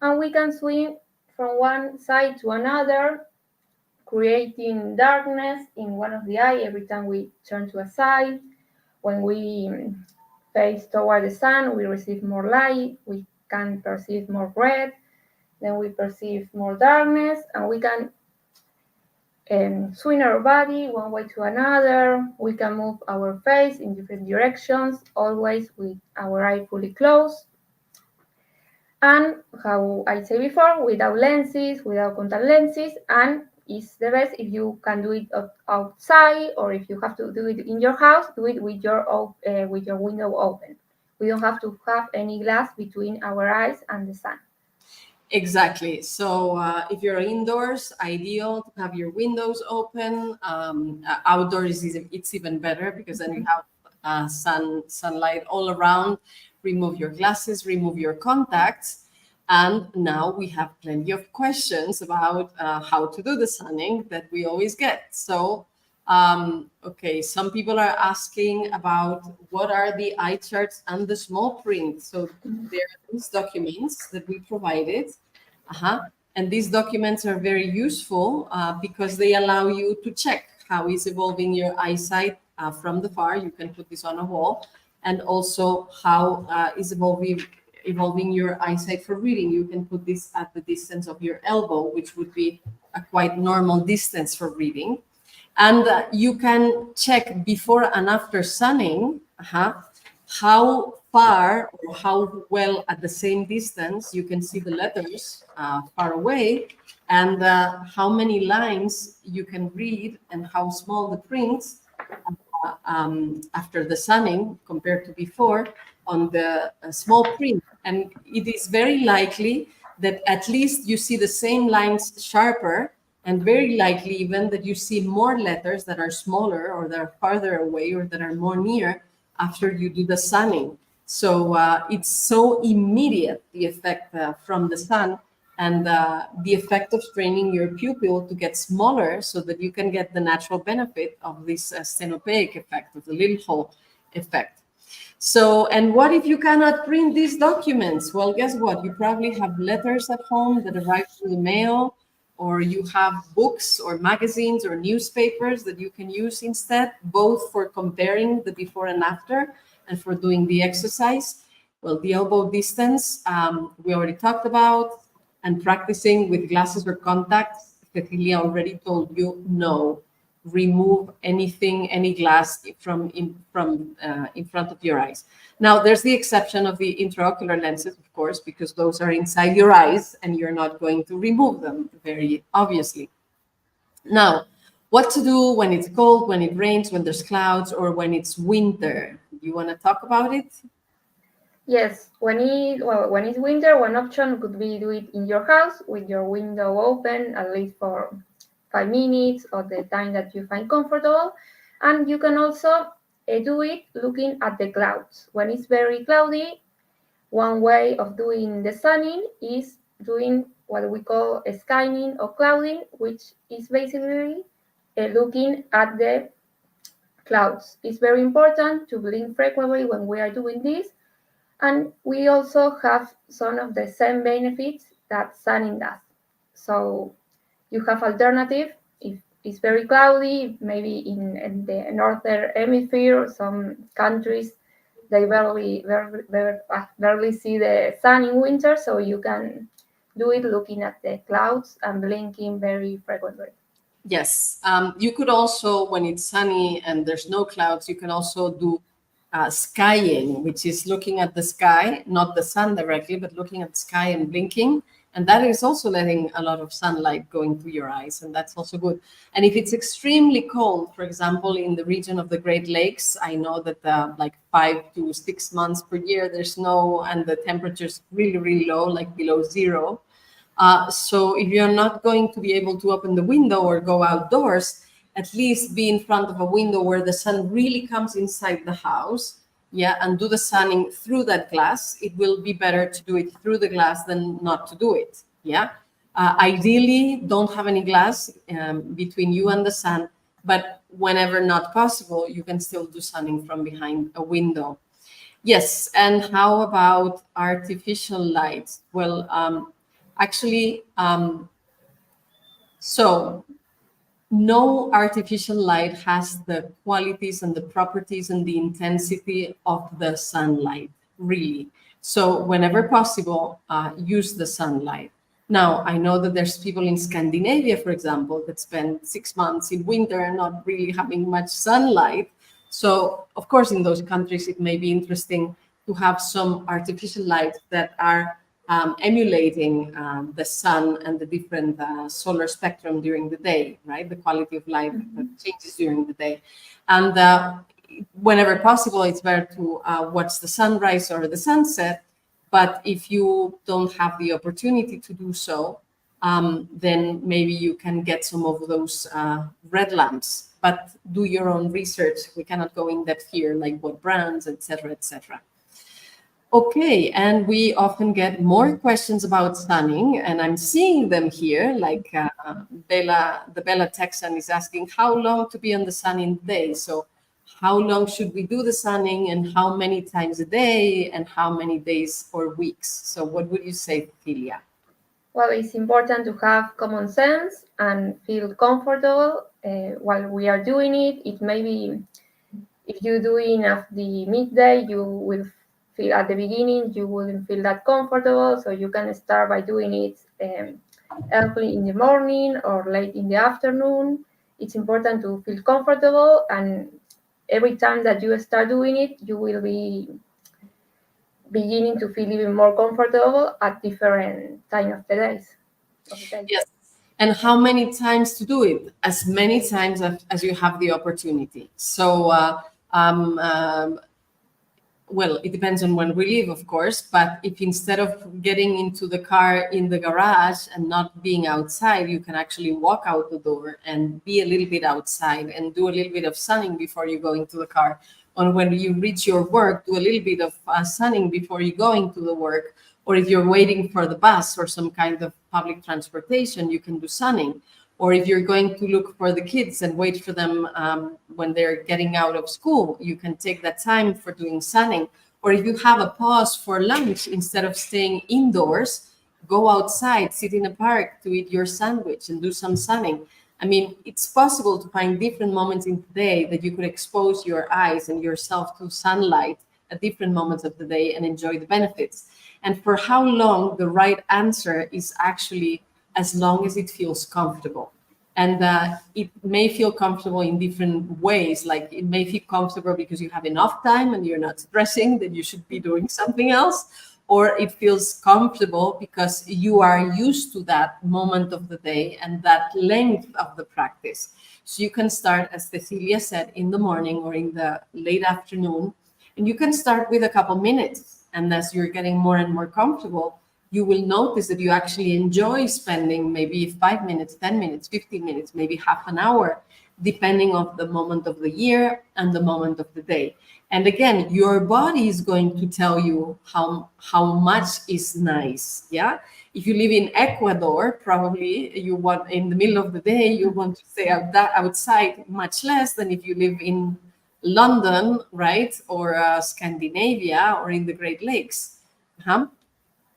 and we can swim from one side to another, creating darkness in one of the eye every time we turn to a side. When we face toward the sun, we receive more light, we can perceive more red, then we perceive more darkness, and we can swing our body one way to another. We can move our face in different directions, always with our eye fully closed. And how I said before, without lenses, without contact lenses, and it's the best if you can do it outside, or if you have to do it in your house, do it with your window open. We don't have to have any glass between our eyes and the sun. Exactly. So if you're indoors, ideal to have your windows open. Outdoors, it's even better because then you have sunlight all around. Remove your glasses, remove your contacts. And now we have plenty of questions about how to do the sunning that we always get. So, okay, some people are asking about what are the eye charts and the small print. So there are these documents that we provided. And these documents are very useful because they allow you to check how is evolving your eyesight from the far. You can put this on a wall. And also how is evolving your eyesight for reading. You can put this at the distance of your elbow, which would be a quite normal distance for reading. And you can check before and after sunning how far or how well at the same distance you can see the letters far away, and how many lines you can read and how small the prints after the sunning compared to before on the small print. And it is very likely that at least you see the same lines sharper, and very likely even that you see more letters that are smaller or that are farther away or that are more near after you do the sunning. So it's so immediate, the effect from the sun, and the effect of training your pupil to get smaller so that you can get the natural benefit of this stenopeic effect, of the little hole effect. So, and what if you cannot print these documents? Well, guess what? You probably have letters at home that arrive through the mail, or you have books or magazines or newspapers that you can use instead, both for comparing the before and after and for doing the exercise. Well, the elbow distance, we already talked about, and practicing with glasses or contacts. Cecilia already told you, no, remove anything, any glass from in front of your eyes. Now, there's the exception of the intraocular lenses, of course, because those are inside your eyes and you're not going to remove them, very obviously. Now, what to do when it's cold, when it rains, when there's clouds, or when it's winter? You want to talk about it? Yes, when it's winter, one option could be do it in your house with your window open at least for 5 minutes or the time that you find comfortable. And you can also do it looking at the clouds. When it's very cloudy, one way of doing the sunning is doing what we call a skying or clouding, which is basically looking at the clouds. It's very important to blink frequently when we are doing this. And we also have some of the same benefits that sunning does. So you have alternative if it's very cloudy, maybe in the northern hemisphere, some countries they barely see the sun in winter, so you can do it looking at the clouds and blinking very frequently. Yes, you could also, when it's sunny and there's no clouds, you can also do skying, which is looking at the sky, not the sun directly, but looking at the sky and blinking. And that is also letting a lot of sunlight going through your eyes, and that's also good. And if it's extremely cold, for example, in the region of the Great Lakes, I know that like 5 to 6 months per year, there's snow and the temperature's really, really low, like below zero. So if you're not going to be able to open the window or go outdoors, at least be in front of a window where the sun really comes inside the house, yeah, and do the sunning through that glass. It will be better to do it through the glass than not to do it, yeah. Ideally, don't have any glass between you and the sun, but whenever not possible, you can still do sunning from behind a window. Yes, and how about artificial lights? Well, actually, so no artificial light has the qualities and the properties and the intensity of the sunlight, really. So whenever possible, use the sunlight. Now, I know that there's people in Scandinavia, for example, that spend 6 months in winter not really having much sunlight. So, of course, in those countries, it may be interesting to have some artificial lights that are emulating the sun and the different solar spectrum during the day, right? The quality of light that changes during the day. And whenever possible, it's better to watch the sunrise or the sunset. But if you don't have the opportunity to do so, then maybe you can get some of those red lamps. But do your own research. We cannot go in depth here, like what brands, etc., etc. Okay, and we often get more questions about sunning, and I'm seeing them here. Like Bella, the Bella Texan is asking how long to be on the sun in the day. So, how long should we do the sunning, and how many times a day, and how many days or weeks? So, what would you say, Celia? Well, it's important to have common sense and feel comfortable while we are doing it. It may be if you're doing at the midday, you will feel at the beginning, you wouldn't feel that comfortable. So you can start by doing it early in the morning or late in the afternoon. it's important to feel comfortable, and every time that you start doing it, you will be beginning to feel even more comfortable at different time of the days. Yes. And how many times to do it? As many times as you have the opportunity. So, well, it depends on when we leave, of course, but if instead of getting into the car in the garage and not being outside, you can actually walk out the door and be a little bit outside and do a little bit of sunning before you go into the car. Or when you reach your work, do a little bit of sunning before you go into the work. Or if you're waiting for the bus or some kind of public transportation, you can do sunning. Or if you're going to look for the kids and wait for them when they're getting out of school, you can take that time for doing sunning. Or if you have a pause for lunch, instead of staying indoors, go outside, sit in a park to eat your sandwich and do some sunning. I mean, it's possible to find different moments in the day that you could expose your eyes and yourself to sunlight at different moments of the day and enjoy the benefits. And for how long, the right answer is actually as long as it feels comfortable. And it may feel comfortable in different ways. Like it may feel comfortable because you have enough time and you're not stressing that you should be doing something else. Or it feels comfortable because you are used to that moment of the day and that length of the practice. So you can start, as Cecilia said, in the morning or in the late afternoon. And you can start with a couple minutes. And as you're getting more and more comfortable, you will notice that you actually enjoy spending maybe 5 minutes, 10 minutes, 15 minutes, maybe half an hour, depending on the moment of the year and the moment of the day. And again, your body is going to tell you how much is nice. Yeah. If you live in Ecuador, probably you want in the middle of the day, you want to stay outside much less than if you live in London, right? Or Scandinavia or in the Great Lakes.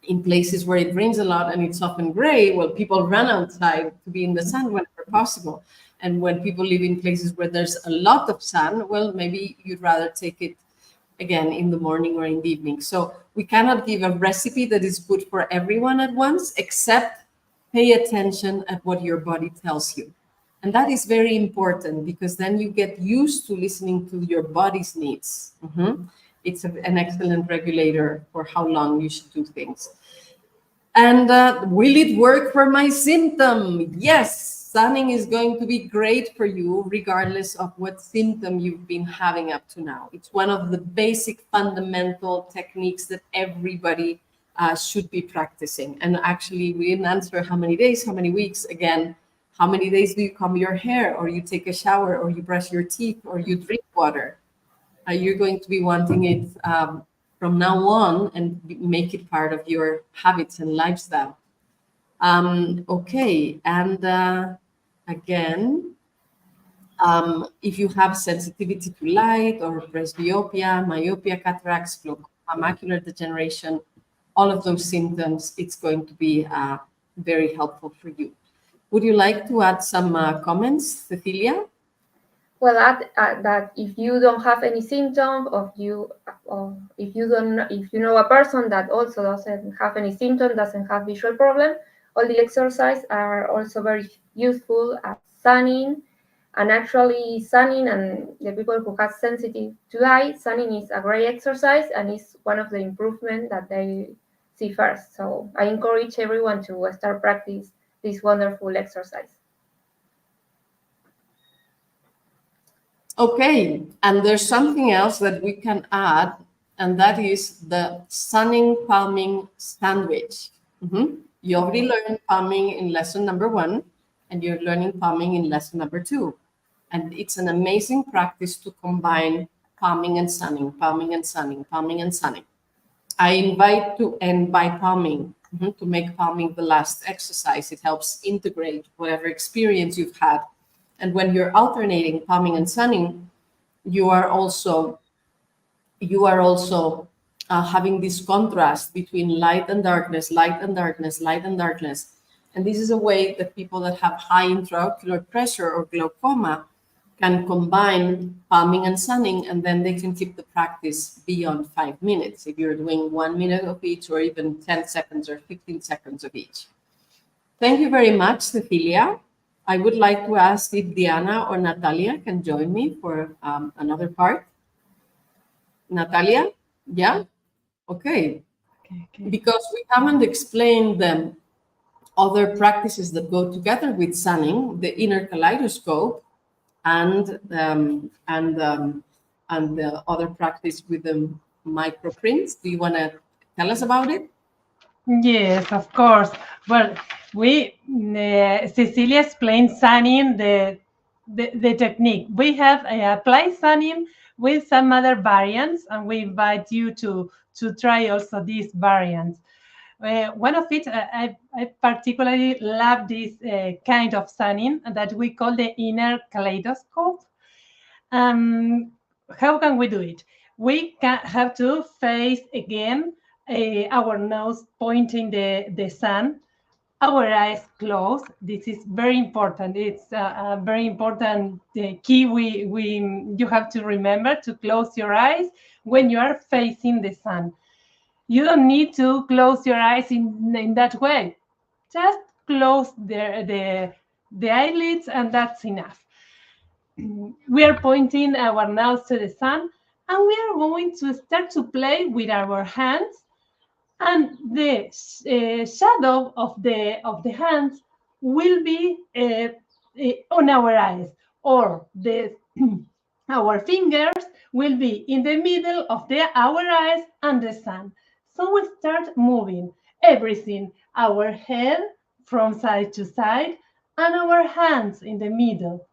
In places where it rains a lot and it's often gray, well, people run outside to be in the sun whenever possible. And when people live in places where there's a lot of sun, well, maybe you'd rather take it again in the morning or in the evening. So we cannot give a recipe that is good for everyone at once, except pay attention at what your body tells you. And that is very important because then you get used to listening to your body's needs. It's an excellent regulator for how long you should do things. And will it work for my symptom? Yes, sunning is going to be great for you regardless of what symptom you've been having up to now. It's one of the basic fundamental techniques that everybody should be practicing. And actually, we didn't answer how many days, how many weeks. Again, how many days do you comb your hair, or you take a shower, or you brush your teeth, or you drink water? You're going to be wanting it from now on and make it part of your habits and lifestyle. Okay, and again, if you have sensitivity to light or presbyopia, myopia, cataracts, glaucoma, macular degeneration, all of those symptoms, it's going to be very helpful for you. Would you like to add some comments, Cecilia? Well, that if you don't have any symptom, if you know a person that also doesn't have any symptom, doesn't have visual problem, all the exercises are also very useful as sunning. And actually, sunning and the people who have sensitive to eye, sunning is a great exercise and is one of the improvements that they see first. So I encourage everyone to start practice this wonderful exercise. Okay, and there's something else that we can add, and that is the sunning palming sandwich. You already learned palming in lesson number 1, and you're learning palming in lesson number 2. And it's an amazing practice to combine palming and sunning, palming and sunning, palming and sunning. I invite to end by palming, to make palming the last exercise. It helps integrate whatever experience you've had. And when you're alternating palming and sunning, you are also having this contrast between light and darkness, light and darkness, light and darkness. And this is a way that people that have high intraocular pressure or glaucoma can combine palming and sunning, and then they can keep the practice beyond 5 minutes if you're doing 1 minute of each, or even 10 seconds or 15 seconds of each. Thank you very much, Cecilia. I would like to ask if Diana or Natalia can join me for another part. Natalia? Yeah? Okay. Okay. Because we haven't explained them other practices that go together with sunning, the inner kaleidoscope, and the other practice with the microprints. Do you want to tell us about it? Yes, of course. Well, we Cecilia explained sunning the technique. We have apply sunning with some other variants, and we invite you to try also these variants. One of it, I particularly love this kind of sunning that we call the inner kaleidoscope. Um, how can we do it? We can have to face again our nose pointing the sun, our eyes closed. This is very important. It's a very important key. You have to remember to close your eyes when you are facing the sun. You don't need to close your eyes in that way. Just close the eyelids, and that's enough. We are pointing our nose to the sun, and we are going to start to play with our hands, and the shadow of the hands will be on our eyes, or the our fingers will be in the middle of our eyes and the sun. So we start moving everything, our head from side to side, and our hands in the middle.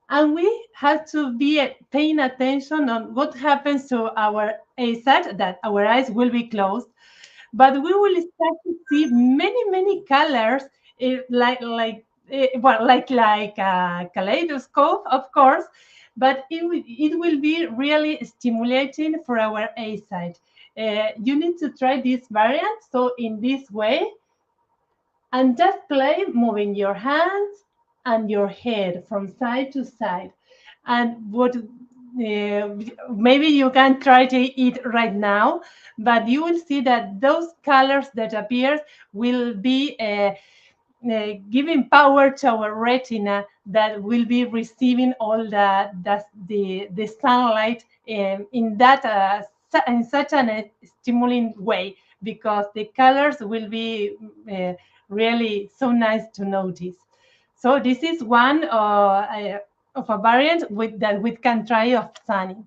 And we have to be paying attention on what happens to our eyesight, that our eyes will be closed, but we will start to see many colors, like a kaleidoscope, of course, but it will be really stimulating for our eyesight. You need to try this variant. So in this way, and just play moving your hands and your head from side to side. And what maybe you can try to it right now, but you will see that those colors that appear will be giving power to our retina, that will be receiving all the sunlight in that in such a stimulating way, because the colors will be really so nice to notice. So this is one of a variant that we can try of sunning.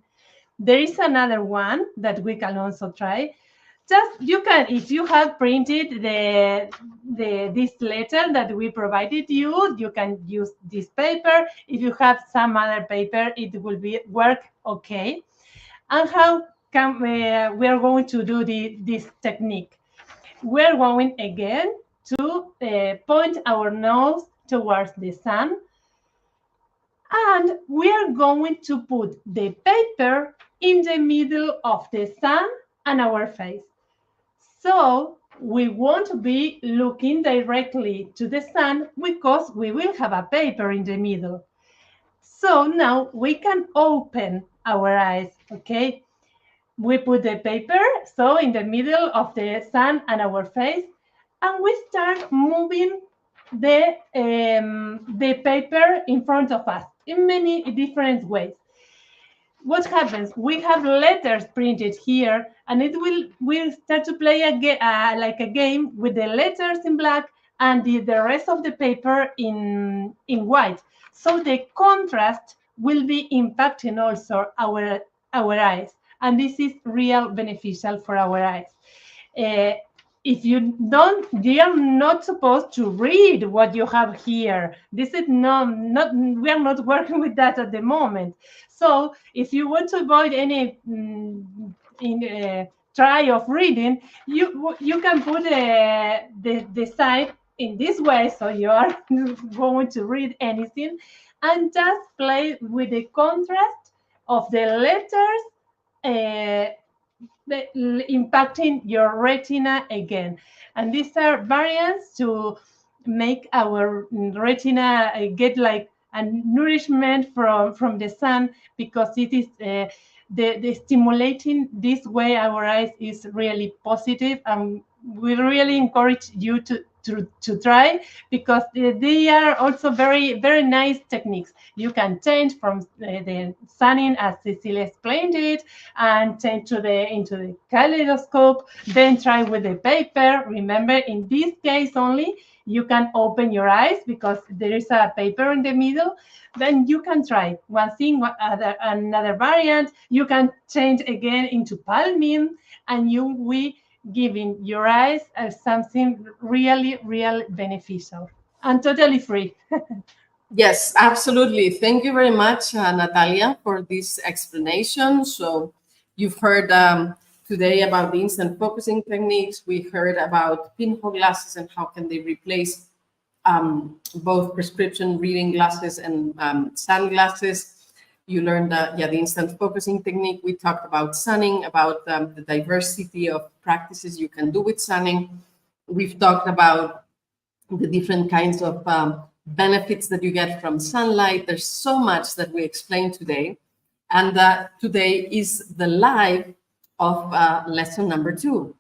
There is another one that we can also try. Just you can, if you have printed this letter that we provided you can use this paper. If you have some other paper, it will work okay. And how can we are going to do this technique? We're going again to point our nose towards the sun, and we are going to put the paper in the middle of the sun and our face. So we won't be looking directly to the sun because we will have a paper in the middle. So now we can open our eyes, okay? We put the paper so in the middle of the sun and our face, and we start moving the paper in front of us in many different ways. What happens? We have letters printed here, and it will start to play like a game with the letters in black and the rest of the paper in white. So the contrast will be impacting also our eyes, and this is real beneficial for our eyes. If you are not supposed to read what you have here. This is not we are not working with that at the moment. So if you want to avoid any try of reading, you can put the side in this way, so you are going to read anything, and just play with the contrast of the letters impacting your retina again. And these are variants to make our retina get like a nourishment from the sun, because it is the stimulating this way our eyes is really positive, and we really encourage you to to try, because they are also very, very nice techniques. You can change from the sunning, as Cecilia explained it, and change into the kaleidoscope, then try with the paper. Remember, in this case only, you can open your eyes because there is a paper in the middle. Then you can try one thing, another variant. You can change again into palming, and you will giving your eyes something really, really beneficial and totally free. Yes, absolutely. Thank you very much, Natalia, for this explanation. So you've heard today about the instant focusing techniques. We heard about pinhole glasses and how can they replace both prescription reading glasses and sunglasses. You learned the instant focusing technique. We talked about sunning, about the diversity of practices you can do with sunning. We've talked about the different kinds of benefits that you get from sunlight. There's so much that we explained today. And today is the live of lesson number 2.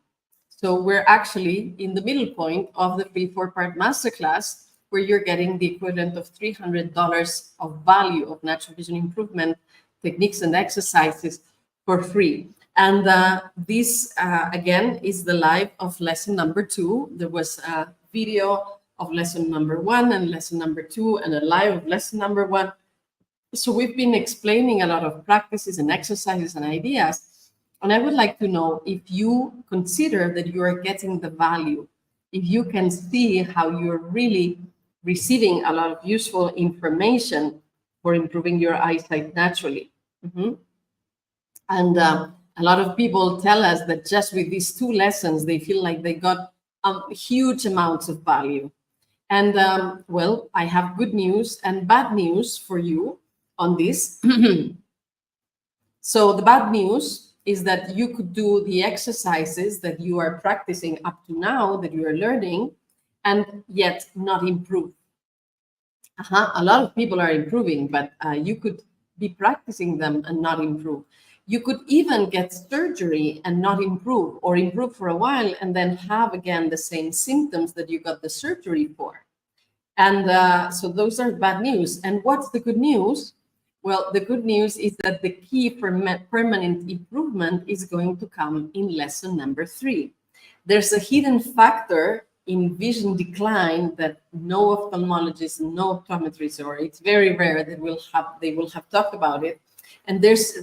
So we're actually in the middle point of the free 4-part masterclass, where you're getting the equivalent of $300 of value of natural vision improvement techniques and exercises for free. And this, again, is the live of lesson number 2. There was a video of lesson number 1 and lesson number 2 and a live of lesson number 1. So we've been explaining a lot of practices and exercises and ideas. And I would like to know if you consider that you are getting the value, if you can see how you're really receiving a lot of useful information for improving your eyesight naturally. And a lot of people tell us that just with these 2 lessons, they feel like they got huge amounts of value. And well, I have good news and bad news for you on this. So the bad news is that you could do the exercises that you are practicing up to now, that you are learning, and yet not improve. A lot of people are improving, but you could be practicing them and not improve. You could even get surgery and not improve, or improve for a while and then have again the same symptoms that you got the surgery for. And so those are bad news. And what's the good news? Well, the good news is that the key for permanent improvement is going to come in lesson number 3. There's a hidden factor in vision decline that no ophthalmologist, no optometrist, or it's very rare that they will have talked about it. And there's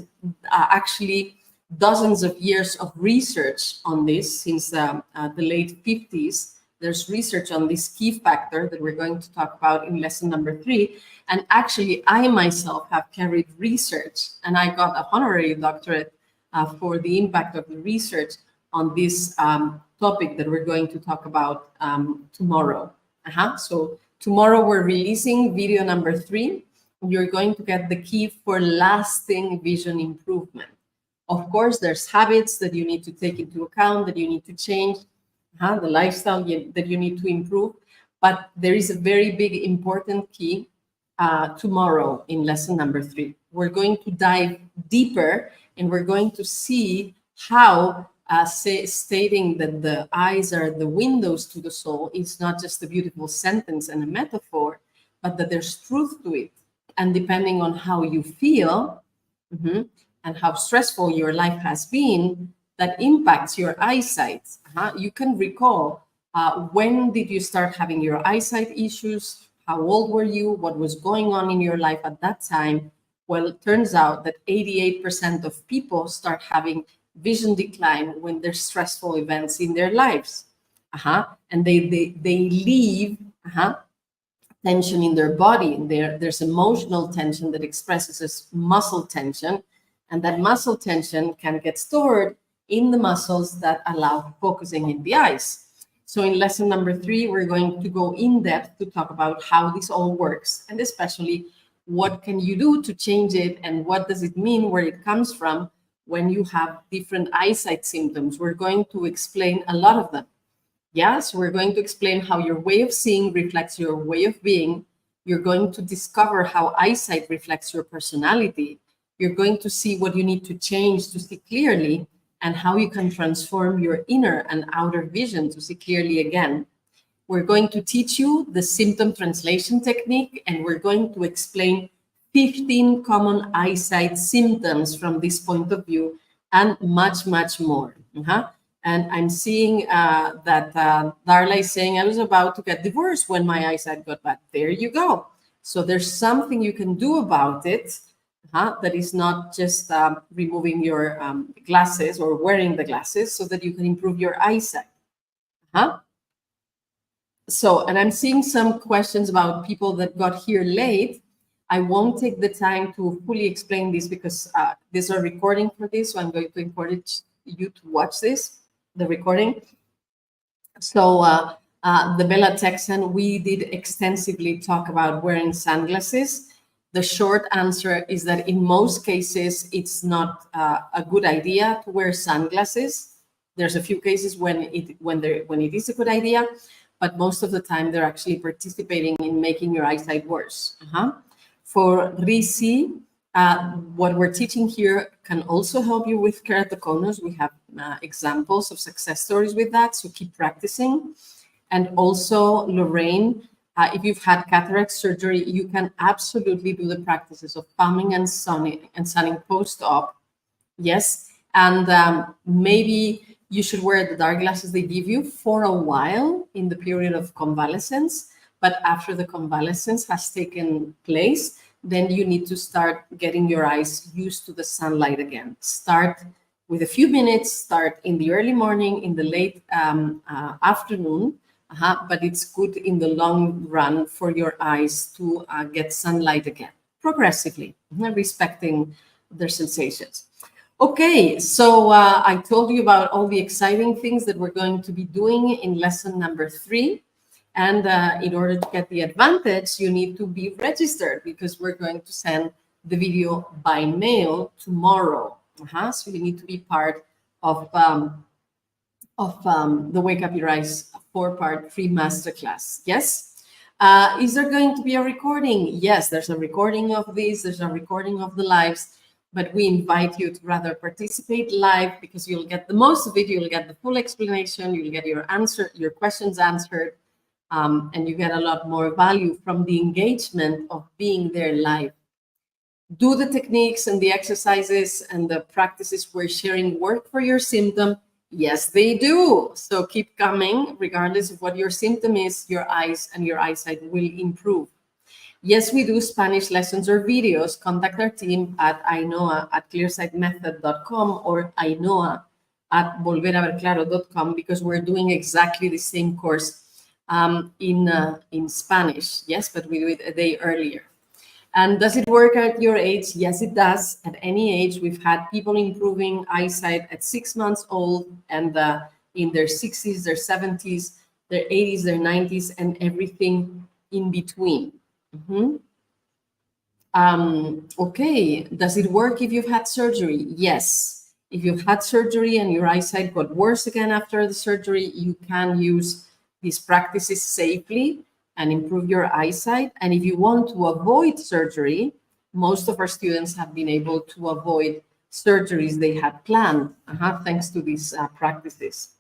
actually dozens of years of research on this since the late 50s. There's research on this key factor that we're going to talk about in lesson number 3. And actually, I myself have carried research, and I got a honorary doctorate for the impact of the research on this topic that we're going to talk about tomorrow. So tomorrow we're releasing video number 3. You're going to get the key for lasting vision improvement. Of course, there's habits that you need to take into account, that you need to change, the lifestyle that you need to improve. But there is a very big, important key tomorrow in lesson number 3. We're going to dive deeper, and we're going to see how stating that the eyes are the windows to the soul is not just a beautiful sentence and a metaphor, but that there's truth to it. And depending on how you feel and how stressful your life has been, that impacts your eyesight. You can recall when did you start having your eyesight issues? How old were you? What was going on in your life at that time? Well, it turns out that 88% of people start having vision decline when there's stressful events in their lives. And they leave tension in their body. There's emotional tension that expresses as muscle tension. And that muscle tension can get stored in the muscles that allow focusing in the eyes. So in lesson number 3, we're going to go in depth to talk about how this all works, and especially what can you do to change it, and what does it mean, where it comes from when you have different eyesight symptoms. We're going to explain a lot of them. So we're going to explain how your way of seeing reflects your way of being. You're going to discover how eyesight reflects your personality. You're going to see what you need to change to see clearly, and how you can transform your inner and outer vision to see clearly again. we're going to teach you the symptom translation technique, and we're going to explain 15 common eyesight symptoms from this point of view, and much, much more. And I'm seeing that Darla is saying, I was about to get divorced when my eyesight got bad. There you go. So there's something you can do about it, that is not just removing your glasses or wearing the glasses, so that you can improve your eyesight. So, and I'm seeing some questions about people that got here late. I won't take the time to fully explain this because there's a recording for this, so I'm going to encourage you to watch this, the recording. So the Bella Texan, we did extensively talk about wearing sunglasses. The short answer is that in most cases, it's not a good idea to wear sunglasses. There's a few cases when it is a good idea, but most of the time they're actually participating in making your eyesight worse. For RISI, what we're teaching here can also help you with keratoconus. We have examples of success stories with that, so keep practicing. And also, Lorraine, if you've had cataract surgery, you can absolutely do the practices of palming and sunning post-op. Yes, and maybe you should wear the dark glasses they give you for a while in the period of convalescence, but after the convalescence has taken place, then you need to start getting your eyes used to the sunlight again. Start with a few minutes, start in the early morning, in the late afternoon, but it's good in the long run for your eyes to get sunlight again, progressively, respecting their sensations. Okay, so I told you about all the exciting things that we're going to be doing in lesson number 3. And in order to get the advantage, you need to be registered because we're going to send the video by mail tomorrow. So you need to be part of the Wake Up Your Eyes 4-part free masterclass. Yes? Is there going to be a recording? Yes, there's a recording of this. There's a recording of the lives. But we invite you to rather participate live because you'll get the most of it. You'll get the full explanation. You'll get your questions answered. And you get a lot more value from the engagement of being there live. Do the techniques and the exercises and the practices we're sharing work for your symptom? Yes, they do. So keep coming, regardless of what your symptom is, your eyes and your eyesight will improve. Yes, we do Spanish lessons or videos. Contact our team at ainhoa@clearsightmethod.com or ainhoa@volveraverclaro.com because we're doing exactly the same course in Spanish. Yes, but we do it a day earlier. And does it work at your age? Yes, it does. At any age, we've had people improving eyesight at 6 months old and in their 60s, their 70s, their 80s, their 90s, and everything in between. Okay, does it work if you've had surgery? Yes. If you've had surgery and your eyesight got worse again after the surgery, you can use these practices safely and improve your eyesight. And if you want to avoid surgery, most of our students have been able to avoid surgeries they had planned thanks to these practices.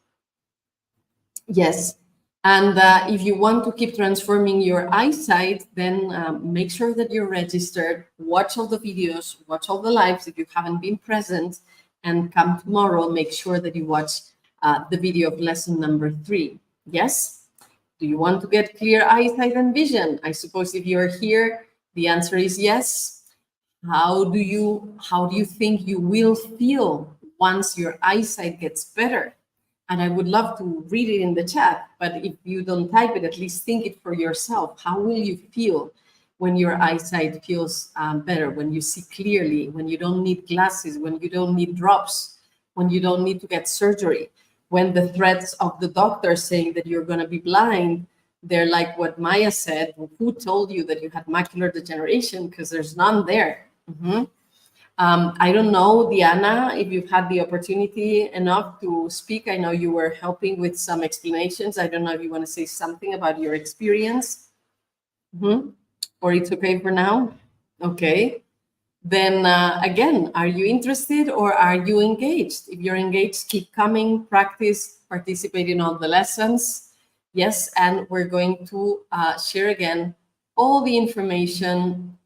Yes. And if you want to keep transforming your eyesight, then make sure that you're registered, watch all the videos, watch all the lives if you haven't been present, and come tomorrow, make sure that you watch the video of lesson number 3. Yes? Do you want to get clear eyesight and vision? I suppose if you're here, the answer is yes. How do you think you will feel once your eyesight gets better? And I would love to read it in the chat, but if you don't type it, at least think it for yourself. How will you feel when your eyesight feels better, when you see clearly, when you don't need glasses, when you don't need drops, when you don't need to get surgery, when the threats of the doctor saying that you're going to be blind, they're like what Maya said, who told you that you had macular degeneration? Because there's none there. I don't know, Diana, if you've had the opportunity enough to speak. I know you were helping with some explanations. I don't know if you want to say something about your experience. Or it's okay for now? Okay. Then again, are you interested or are you engaged? If you're engaged, keep coming, practice, participate in all the lessons. Yes, and we're going to share again all the information,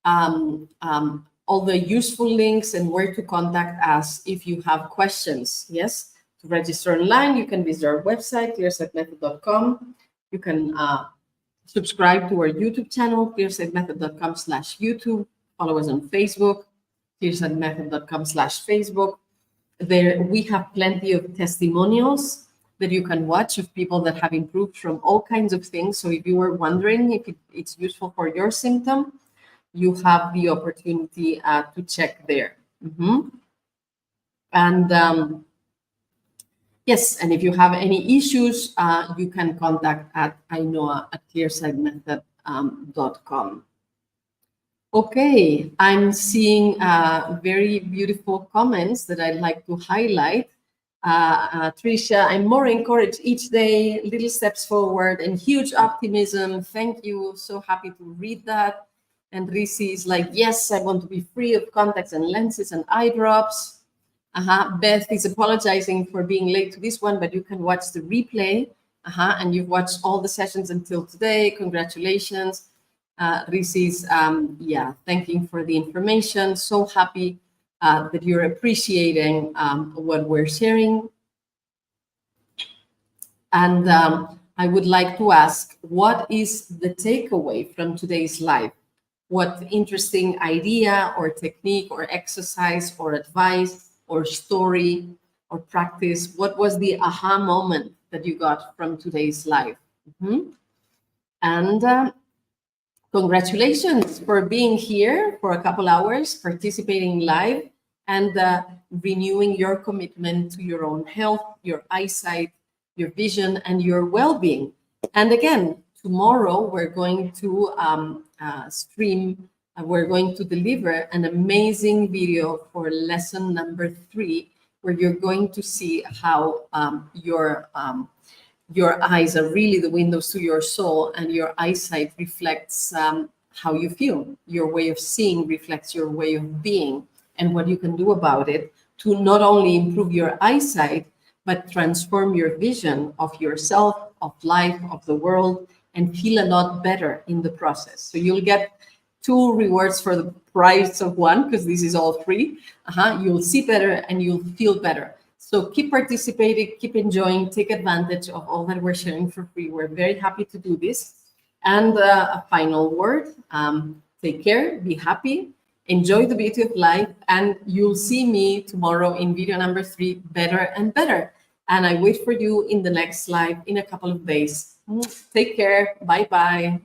all the useful links and where to contact us if you have questions. Yes, to register online, you can visit our website, clearsightmethod.com. You can subscribe to our YouTube channel, clearsightmethod.com/YouTube. Follow us on Facebook, clearsightmethod.com/Facebook. There we have plenty of testimonials that you can watch of people that have improved from all kinds of things. So if you were wondering if it's useful for your symptom, you have the opportunity to check there. And yes, and if you have any issues, you can contact at Ainhoa at clearsightmethod.com. Okay, I'm seeing very beautiful comments that I'd like to highlight. Tricia, I'm more encouraged each day, little steps forward and huge optimism. Thank you. So happy to read that. And Risi is like, yes, I want to be free of contacts and lenses and eye drops. Beth is apologizing for being late to this one, but you can watch the replay. And you've watched all the sessions until today. Congratulations. Risi's, thanking for the information. So happy that you're appreciating what we're sharing. And I would like to ask, what is the takeaway from today's live? What interesting idea or technique or exercise or advice or story or practice, what was the aha moment that you got from today's live? And congratulations for being here for a couple hours, participating live, and renewing your commitment to your own health, your eyesight, your vision, and your well-being. And again, tomorrow we're going to we're going to deliver an amazing video for lesson number 3, where you're going to see how your eyes are really the windows to your soul, and your eyesight reflects how you feel. Your way of seeing reflects your way of being, and what you can do about it to not only improve your eyesight, but transform your vision of yourself, of life, of the world, and feel a lot better in the process. So you'll get 2 rewards for the price of 1, because this is all free. You'll see better and you'll feel better. So keep participating, keep enjoying, take advantage of all that we're sharing for free. We're very happy to do this. And a final word, take care, be happy, enjoy the beauty of life, and you'll see me tomorrow in video number 3, better and better. And I wait for you in the next live in a couple of days. Take care, bye-bye.